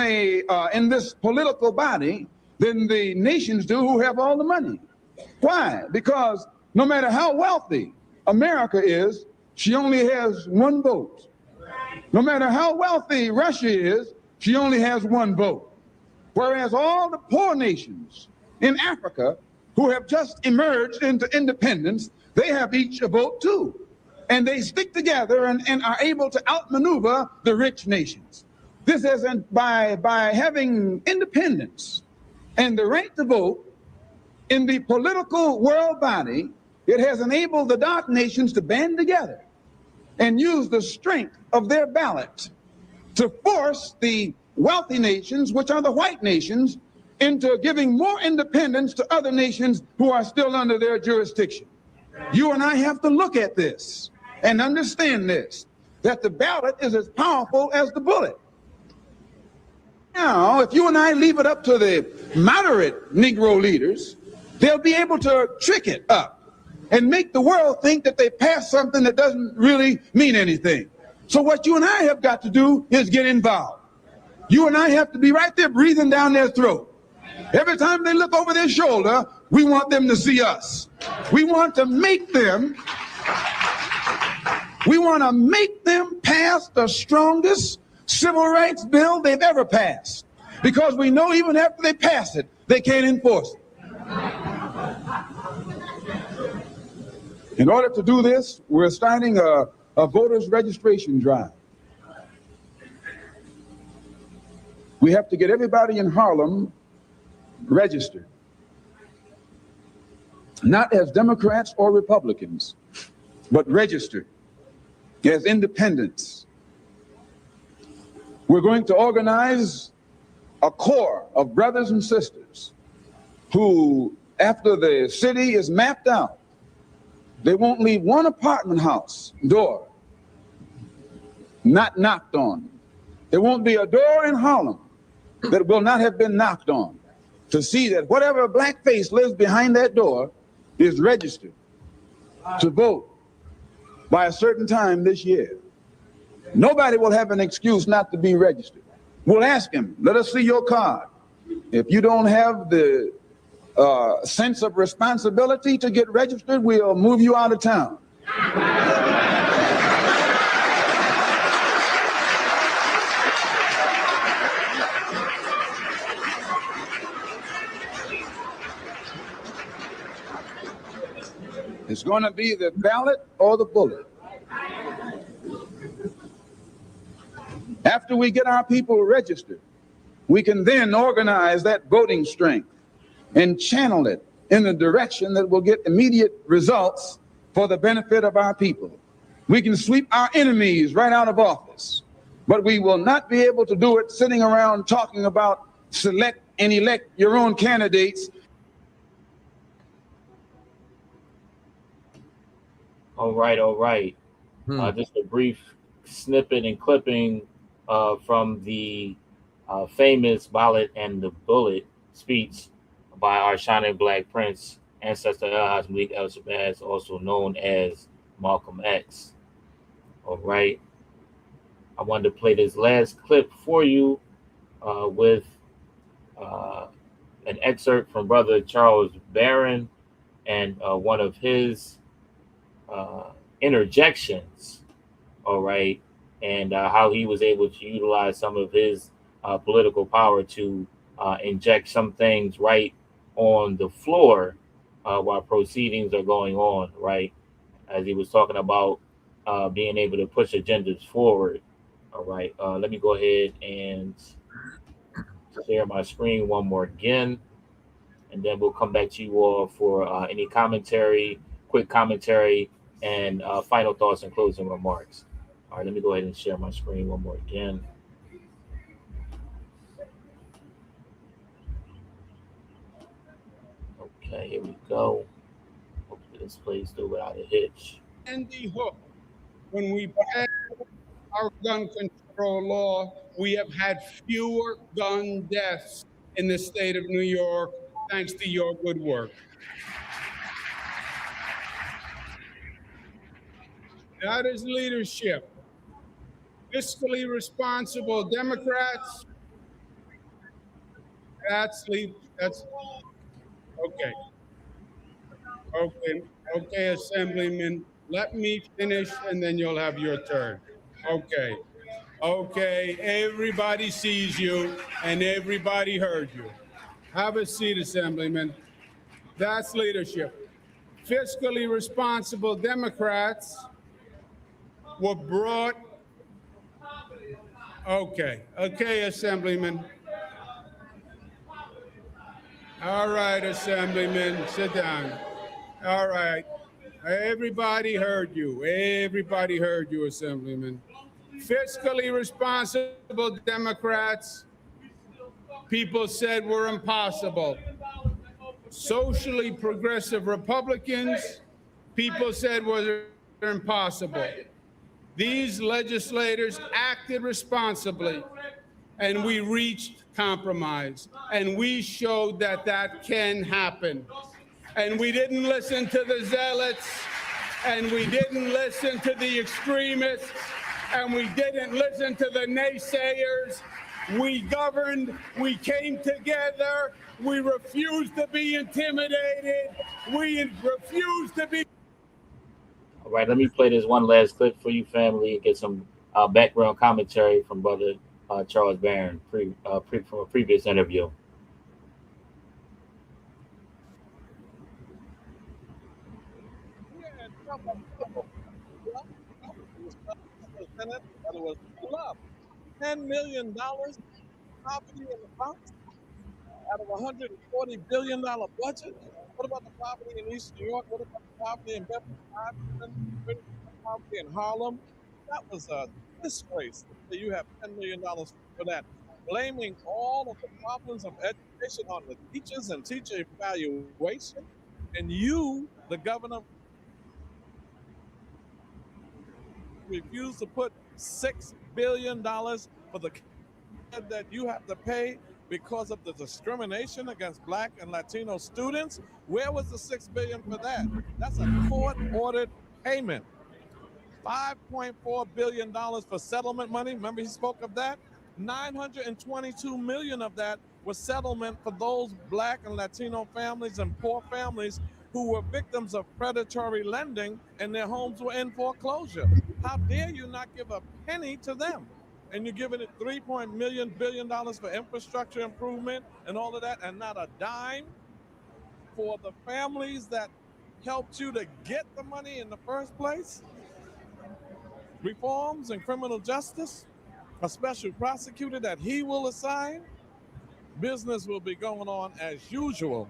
this political body than the nations do who have all the money. Why? Because no matter how wealthy America is, she only has one vote. No matter how wealthy Russia is, she only has one vote. Whereas all the poor nations in Africa who have just emerged into independence, they have each a vote too. And they stick together and are able to outmaneuver the rich nations. This is by having independence and the right to vote in the political world body, it has enabled the dark nations to band together and use the strength of their ballot to force the wealthy nations, which are the white nations, into giving more independence to other nations who are still under their jurisdiction. You and I have to look at this and understand this, that the ballot is as powerful as the bullet. Now, if you and I leave it up to the moderate Negro leaders, they'll be able to trick it up and make the world think that they passed something that doesn't really mean anything. So what you and I have got to do is get involved. You and I have to be right there breathing down their throat. Every time they look over their shoulder, we want them to see us. We want to make them pass the strongest civil rights bill they've ever passed. Because we know even after they pass it, they can't enforce it. In order to do this, we're starting a voters registration drive. We have to get everybody in Harlem registered, not as Democrats or Republicans, but registered as independents. We're going to organize a corps of brothers and sisters who, after the city is mapped out, they won't leave one apartment house door not knocked on. There won't be a door in Harlem that will not have been knocked on, to see that whatever black face lives behind that door is registered to vote by a certain time this year. Nobody will have an excuse not to be registered. We'll ask him, let us see your card. If you don't have the sense of responsibility to get registered, we'll move you out of town. It's going to be the ballot or the bullet. After we get our people registered, we can then organize that voting strength and channel it in the direction that will get immediate results for the benefit of our people. We can sweep our enemies right out of office, but we will not be able to do it sitting around talking about select and elect your own candidates. All right. Just a brief snippet and clipping from the famous Ballot and the Bullet speech by our shining black prince, ancestor El Malik El Shabazz, also known as Malcolm X. All right. I wanted to play this last clip for you with an excerpt from Brother Charles Barron and one of his interjections, all right, and how he was able to utilize some of his political power to inject some things right on the floor while proceedings are going on, right, as he was talking about being able to push agendas forward. All right, let me go ahead and share my screen one more again, and then we'll come back to you all for any commentary, quick commentary, and final thoughts and closing remarks. All right, let me go ahead and share my screen one more again. Okay, here we go. Hopefully this plays through without a hitch. And the hook. When we passed our gun control law, we have had fewer gun deaths in the state of New York, thanks to your good work. That is leadership. Fiscally responsible Democrats. That's okay. Okay, Assemblyman. Let me finish, and then you'll have your turn. Okay. Everybody sees you, and everybody heard you. Have a seat, Assemblyman. That's leadership. Fiscally responsible Democrats were brought. Okay, Assemblyman. All right, Assemblyman, sit down. All right. Everybody heard you, Assemblyman. Fiscally responsible Democrats, people said were impossible. Socially progressive Republicans, people said were impossible. These legislators acted responsibly, and we reached compromise, and we showed that that can happen. And we didn't listen to the zealots, and we didn't listen to the extremists, and we didn't listen to the naysayers. We governed, we came together, we refused to be intimidated, we refused to be. All right, let me play this one last clip for you, family, and get some background commentary from Brother Charles Barron from a previous interview. It was $10 million poverty in the Bronx out of a $140 billion budget. What about the poverty in East New York? What about the poverty in Beverly, poverty in Harlem? That was a disgrace. You have $10 million for that. Blaming all of the problems of education on the teachers and teacher evaluation. And you, the governor, refused to put $6 billion for the that you have to pay because of the discrimination against Black and Latino students. Where was the $6 billion for that? That's a court-ordered payment. $5.4 billion for settlement money. Remember he spoke of that? $922 million of that was settlement for those Black and Latino families and poor families who were victims of predatory lending and their homes were in foreclosure. How dare you not give a penny to them? And you're giving it $3 billion for infrastructure improvement and all of that, and not a dime for the families that helped you to get the money in the first place? Reforms in criminal justice, a special prosecutor that he will assign, business will be going on as usual.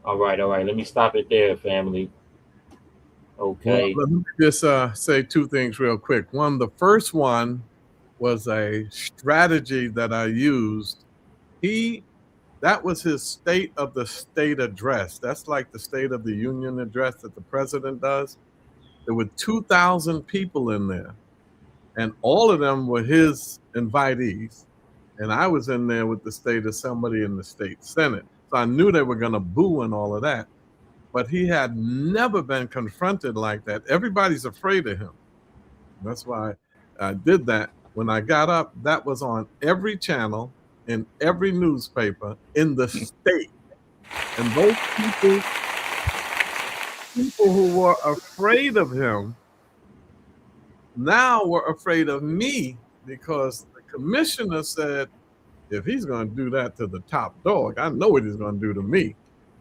All right. Let me stop it there, family. Well, Okay. let me just say two things real quick. One, the first one was a strategy that I used. That was his State of the State address. That's like the State of the Union address that the president does. There were 2,000 people in there, and all of them were his invitees. And I was in there with the state assembly and the state senate. So I knew they were going to boo and all of that. But he had never been confronted like that. Everybody's afraid of him. That's why I did that. When I got up, that was on every channel, in every newspaper in the state. And those people who were afraid of him now were afraid of me, because the commissioner said, if he's going to do that to the top dog, I know what he's going to do to me.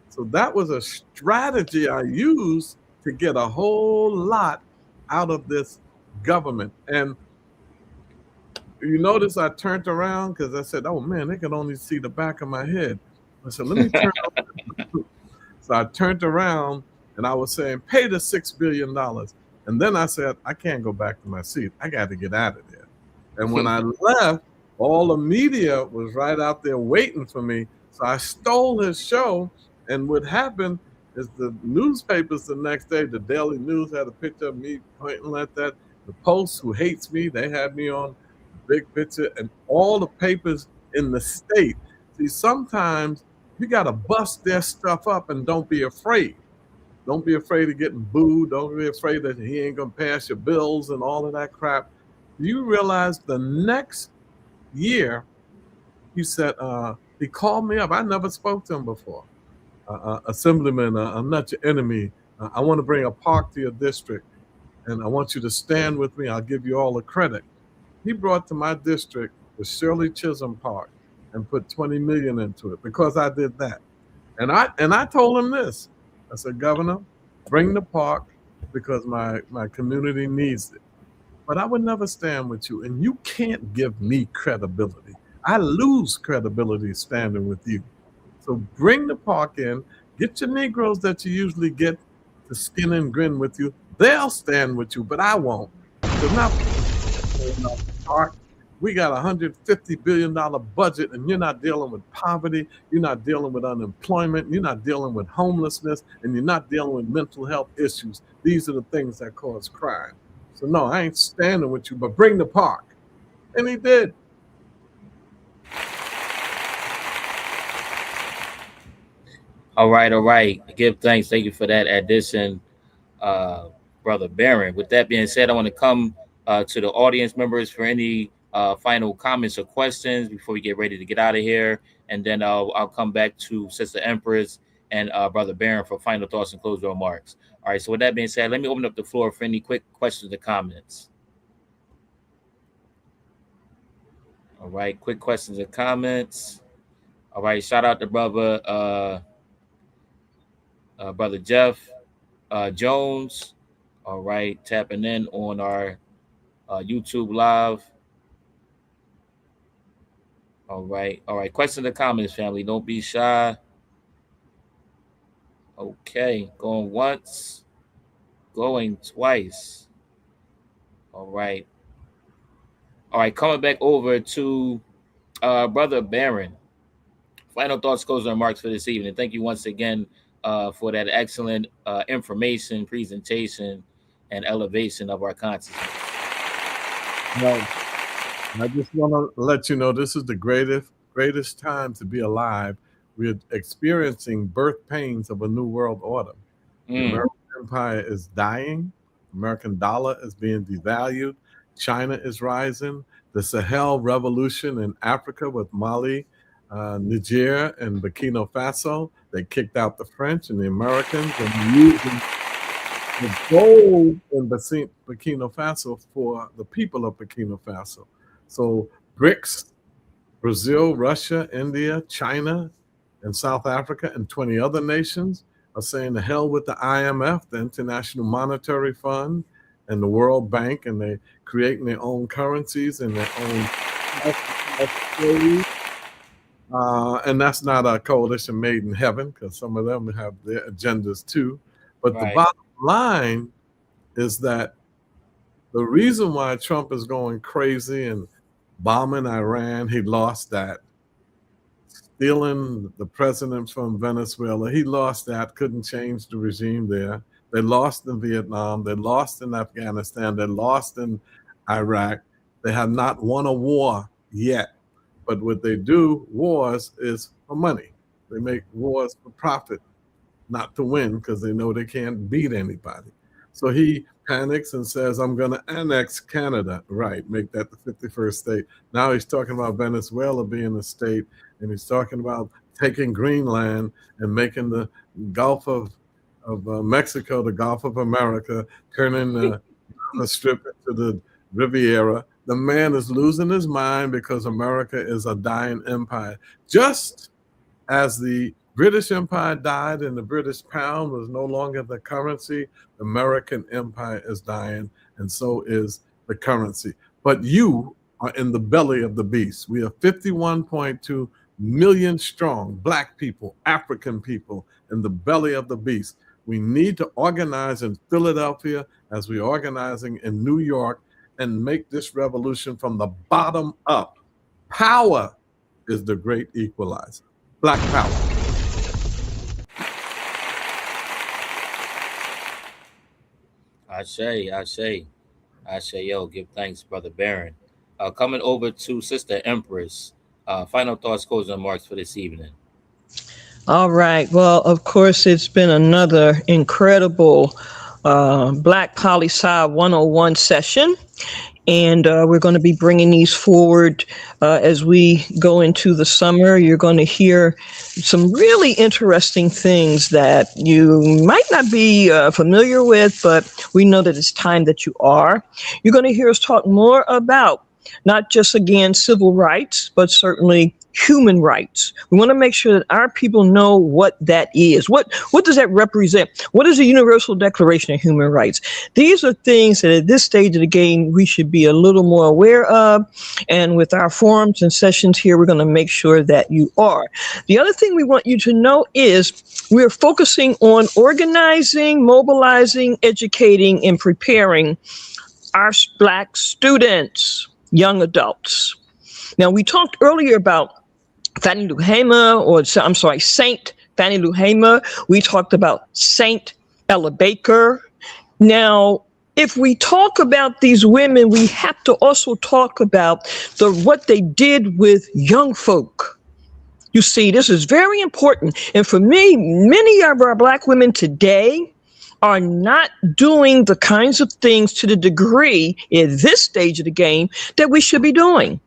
So that was a strategy I used to get a whole lot out of this government. And you notice I turned around because I said, oh man, they can only see the back of my head. I said, let me turn around. So I turned around and I was saying, pay the $6 billion. And then I said, I can't go back to my seat. I got to get out of there. And when I left, all the media was right out there waiting for me. So I stole his show. And what happened is the newspapers the next day, the Daily News had a picture of me pointing at that. The Post, who hates me, they had me on the big picture, and all the papers in the state. See, sometimes you got to bust their stuff up and don't be afraid. Don't be afraid of getting booed. Don't be afraid that he ain't going to pass your bills and all of that crap. You realize the next year, he said, he called me up. I never spoke to him before. Assemblyman, I'm not your enemy. I want to bring a park to your district, and I want you to stand with me. I'll give you all the credit. He brought to my district the Shirley Chisholm Park and put $20 million into it because I did that. And I told him this. I said, Governor, bring the park because my community needs it. But I would never stand with you, and you can't give me credibility. I lose credibility standing with you. So bring the park in, get your Negroes that you usually get to skin and grin with you. They'll stand with you, but I won't. So now, park, we got a $150 billion budget, and you're not dealing with poverty, you're not dealing with unemployment, you're not dealing with homelessness, and you're not dealing with mental health issues. These are the things that cause crime. So no, I ain't standing with you, but bring the park. And he did. All right. Give thanks. Thank you for that addition, Brother Barron. With that being said, I want to come to the audience members for any final comments or questions before we get ready to get out of here. And then I'll come back to Sister Empress and Brother Barron for final thoughts and closing remarks. All right. So with that being said, let me open up the floor for any quick questions or comments. All right. Quick questions or comments. All right. Shout out to Brother Jeff Jones. All right. Tapping in on our YouTube live. All right. Questions or comments, family. Don't be shy. Okay. Going once. Going twice. All right. Coming back over to Brother Barron. Final thoughts, closing remarks for this evening. Thank you once again for that excellent information, presentation, and elevation of our consciousness. Well, I just want to let you know this is the greatest time to be alive. We're experiencing birth pains of a new world order. The American empire is dying. American dollar is being devalued. China is rising. The Sahel revolution in Africa with Mali Niger and Burkina Faso. They kicked out the French and the Americans and using the gold in Burkina Faso for the people of Burkina Faso. So BRICS, Brazil, Russia, India, China, and South Africa, and 20 other nations are saying to hell with the IMF, the International Monetary Fund, and the World Bank, and they're creating their own currencies and their own. And that's not a coalition made in heaven, because some of them have their agendas too. But the bottom line is that the reason why Trump is going crazy and bombing Iran, he lost that. Stealing the president from Venezuela, he lost that, couldn't change the regime there. They lost in Vietnam, they lost in Afghanistan, they lost in Iraq. They have not won a war yet. But what they do, wars, is for money. They make wars for profit, not to win, because they know they can't beat anybody. So he panics and says, I'm going to annex Canada. Right, make that the 51st state. Now he's talking about Venezuela being a state, and he's talking about taking Greenland and making the Gulf of Mexico the Gulf of America, turning the strip into the Riviera. The man is losing his mind because America is a dying empire. Just as the British Empire died and the British pound was no longer the currency, the American empire is dying, and so is the currency. But you are in the belly of the beast. We are 51.2 million strong, Black people, African people in the belly of the beast. We need to organize in Philadelphia as we're organizing in New York and make this revolution from the bottom up. Power is the great equalizer. Black power. I say, yo, give thanks, Brother Barron. Coming over to Sister Empress. Final thoughts, closing remarks for this evening. All right. Well, of course, it's been another incredible BlacX Poli Sci 101 session. And we're going to be bringing these forward as we go into the summer. You're going to hear some really interesting things that you might not be familiar with, but we know that it's time that you are. You're going to hear us talk more about not just, again, civil rights, but certainly human rights. We want to make sure that our people know what that is. What does that represent? What is the Universal Declaration of Human Rights? These are things that at this stage of the game we should be a little more aware of. And with our forums and sessions here, we're going to make sure that you are. The other thing we want you to know is we're focusing on organizing, mobilizing, educating, and preparing our Black students, young adults. Now, we talked earlier about Fannie Lou Hamer, Saint Fannie Lou Hamer. We talked about Saint Ella Baker. Now, if we talk about these women, we have to also talk about what they did with young folk. You see, this is very important. And for me, many of our Black women today are not doing the kinds of things to the degree in this stage of the game that we should be doing.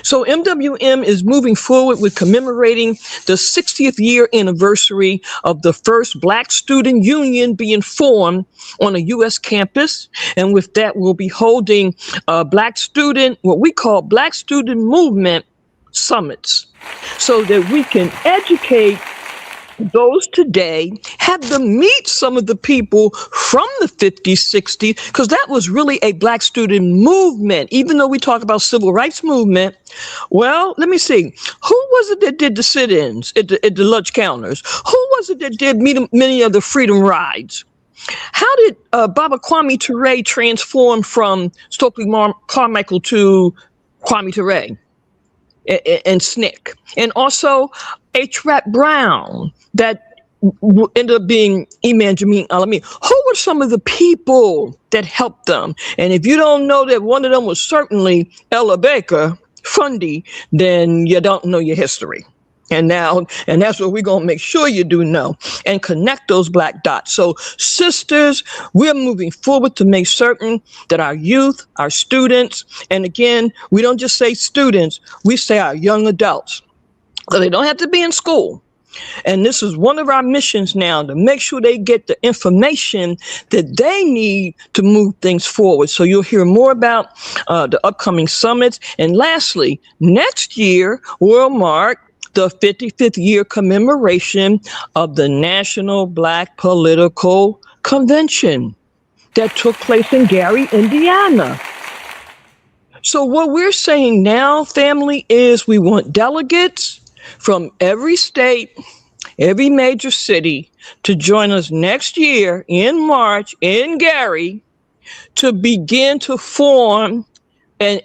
So MWM is moving forward with commemorating the 60th year anniversary of the first Black student union being formed on a U.S. campus. And with that, we'll be holding what we call Black Student Movement summits, so that we can educate those today, have them meet some of the people from the 50s, 60s, because that was really a Black student movement. Even though we talk about civil rights movement, well, let me see. Who was it that did the sit-ins at the lunch counters? Who was it that did many of the freedom rides? How did Baba Kwame Ture transform from Stokely Carmichael to Kwame Ture and SNCC? And also H. Rap Brown, that ended up being Imam Jameen Al-Amin. Who were some of the people that helped them? And if you don't know that one of them was certainly Ella Baker Fundy, then you don't know your history. And that's what we're going to make sure you do know, and connect those Black dots. So sisters, we're moving forward to make certain that our youth, our students, and again, we don't just say students, we say our young adults, So they don't have to be in school. And this is one of our missions now, to make sure they get the information that they need to move things forward. So you'll hear more about the upcoming summits. And lastly, next year will mark the 55th year commemoration of the National Black Political Convention that took place in Gary, Indiana. So what we're saying now, family, is we want delegates from every state, every major city to join us next year in March in Gary to begin to form and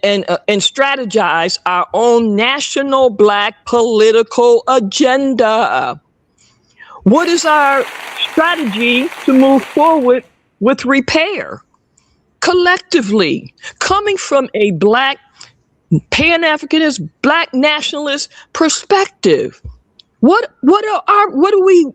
strategize our own national Black political agenda. What is our strategy to move forward with repair? Collectively, coming from a Black Pan-Africanist, Black nationalist perspective. What do we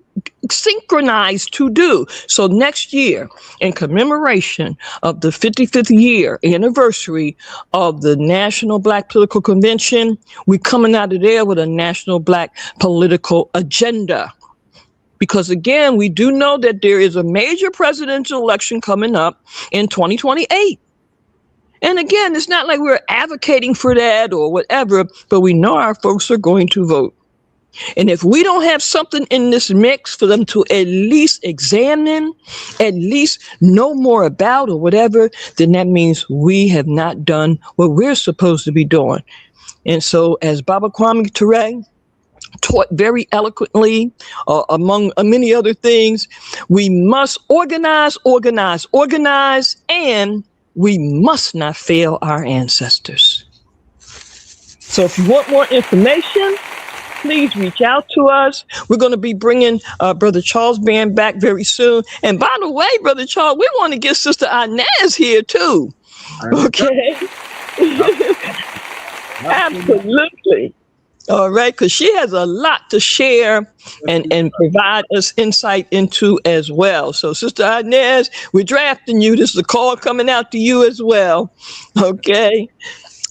synchronize to do? So next year, in commemoration of the 55th year anniversary of the National Black Political Convention, we're coming out of there with a national Black political agenda. Because again, we do know that there is a major presidential election coming up in 2028. And again, it's not like we're advocating for that or whatever, but we know our folks are going to vote. And if we don't have something in this mix for them to at least examine, at least know more about or whatever, then that means we have not done what we're supposed to be doing. And so as Baba Kwame Ture taught very eloquently, among many other things, we must organize, organize, organize, and we must not fail our ancestors. So if you want more information, please reach out to us. We're going to be bringing Brother Charles Band back very soon. And by the way, Brother Charles, we want to get Sister Inez here too. Okay? Absolutely. All right, because she has a lot to share and provide us insight into as well. So, Sister Inez, we're drafting you. This is a call coming out to you as well. Okay.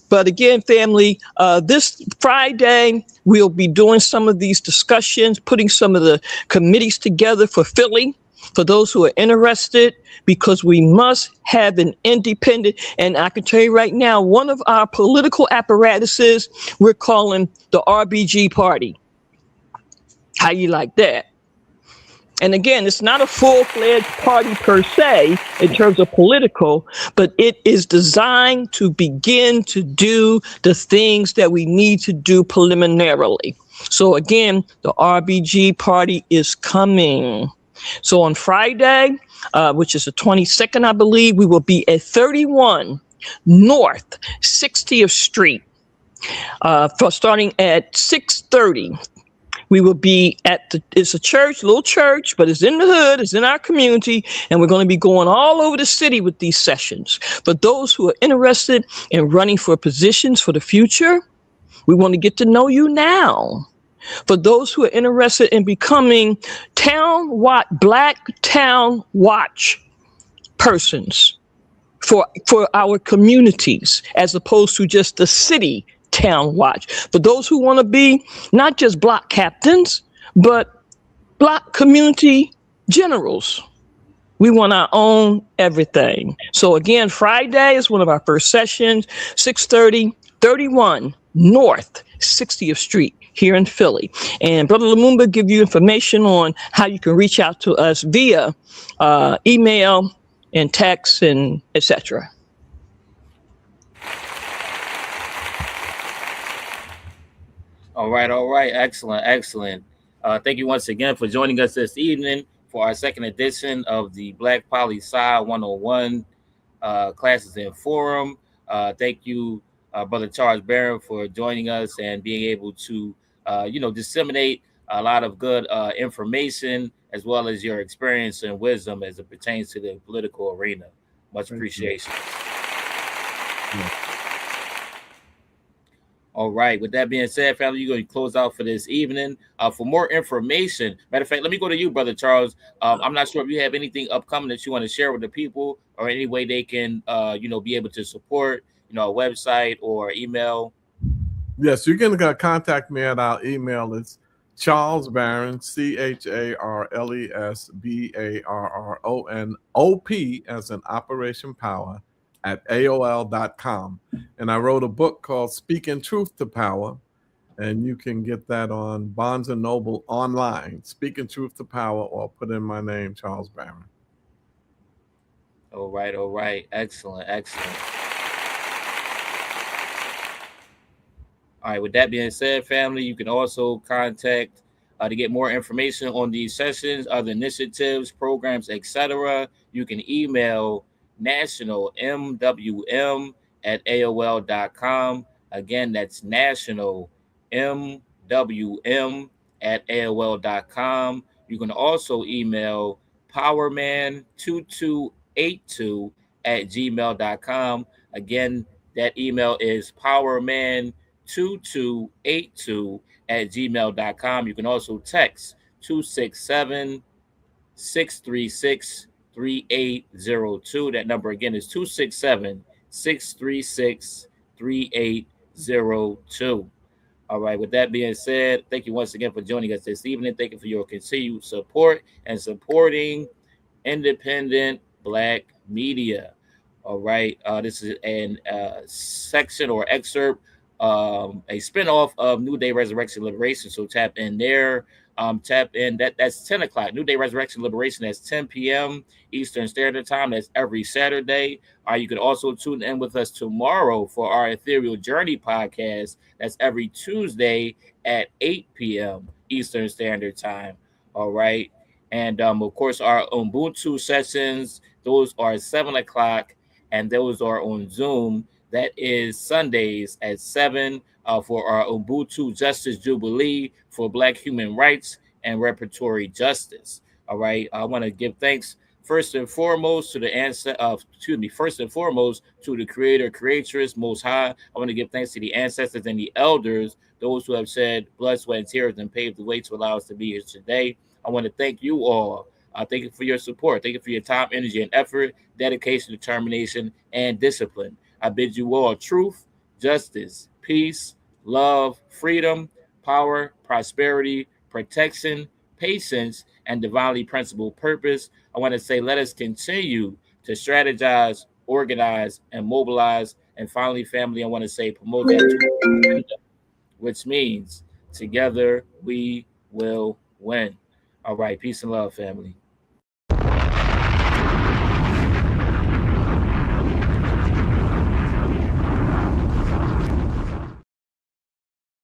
But again, family, this Friday, we'll be doing some of these discussions, putting some of the committees together for Philly, for those who are interested, because we must have an independent, and I can tell you right now, one of our political apparatuses, we're calling the RBG party. How you like that? And again, it's not a full-fledged party per se in terms of political, but it is designed to begin to do the things that we need to do preliminarily. So again, the RBG party is coming. So on Friday, which is the 22nd, I believe, we will be at 31 North 60th Street, starting at 6:30. We will be at it's a church, little church, but it's in the hood, it's in our community, and we're going to be going all over the city with these sessions. For those who are interested in running for positions for the future, we want to get to know you now. For those who are interested in becoming Black Town Watch persons for our communities, as opposed to just the city Town Watch. For those who want to be not just block captains, but block community generals. We want our own everything. So again, Friday is one of our first sessions, 6:30, 31 North 60th Street here in Philly. And Brother Lumumba give you information on how you can reach out to us via email and text and etc. All right. Excellent. Thank you once again for joining us this evening for our second edition of the Black Poli Sci 101 classes and forum. Thank you, Brother Charles Barron, for joining us and being able to, disseminate a lot of good information as well as your experience and wisdom as it pertains to the political arena. Much appreciation. All right. With that being said, family, you're going to close out for this evening. For more information, matter of fact, let me go to you, Brother Charles. I'm not sure if you have anything upcoming that you want to share with the people or any way they can, be able to support, a website or email. Yes, you can contact me at our email. It's Charles Barron, CharlesBarronOp as in Operation Power at AOL.com. And I wrote a book called Speaking Truth to Power, and you can get that on Barnes & Noble online, Speaking Truth to Power, or put in my name, Charles Barron. All right. Excellent. All right, with that being said, family, you can also contact to get more information on these sessions, other initiatives, programs, etc. You can email nationalmwm@aol.com. Again, that's nationalmwm@aol.com. You can also email powerman2282@gmail.com. Again, that email is powerman2282@gmail.com. You can also text 267-636-3802. That number again is 267-636-3802. All right, with that being said, thank you once again for joining us this evening. Thank you for your continued support and supporting independent Black media. All right, this is an section or excerpt, a spinoff of New Day Resurrection Liberation. So tap in there. Tap in. That's 10 o'clock. New Day Resurrection Liberation. That's 10 p.m. Eastern Standard Time. That's every Saturday. You can also tune in with us tomorrow for our Ethereal Journey podcast. That's every Tuesday at 8 p.m. Eastern Standard Time. All right. And of course, our Ubuntu sessions, those are 7 o'clock, and those are on Zoom. That is Sundays at 7 for our Ubuntu Justice Jubilee for Black human rights and reparatory justice. All right. I want to give thanks first and foremost to the Creator, Creatress, Most High. I want to give thanks to the ancestors and the elders, those who have shed blood, sweat, and tears and paved the way to allow us to be here today. I want to thank you all. Thank you for your support. Thank you for your time, energy, and effort, dedication, determination, and discipline. I bid you all truth, justice, peace, love, freedom, power, prosperity, protection, patience, and divinely principled purpose. I want to say, let us continue to strategize, organize, and mobilize. And finally, family, I want to say, promote that, which means together we will win. All right. Peace and love, family.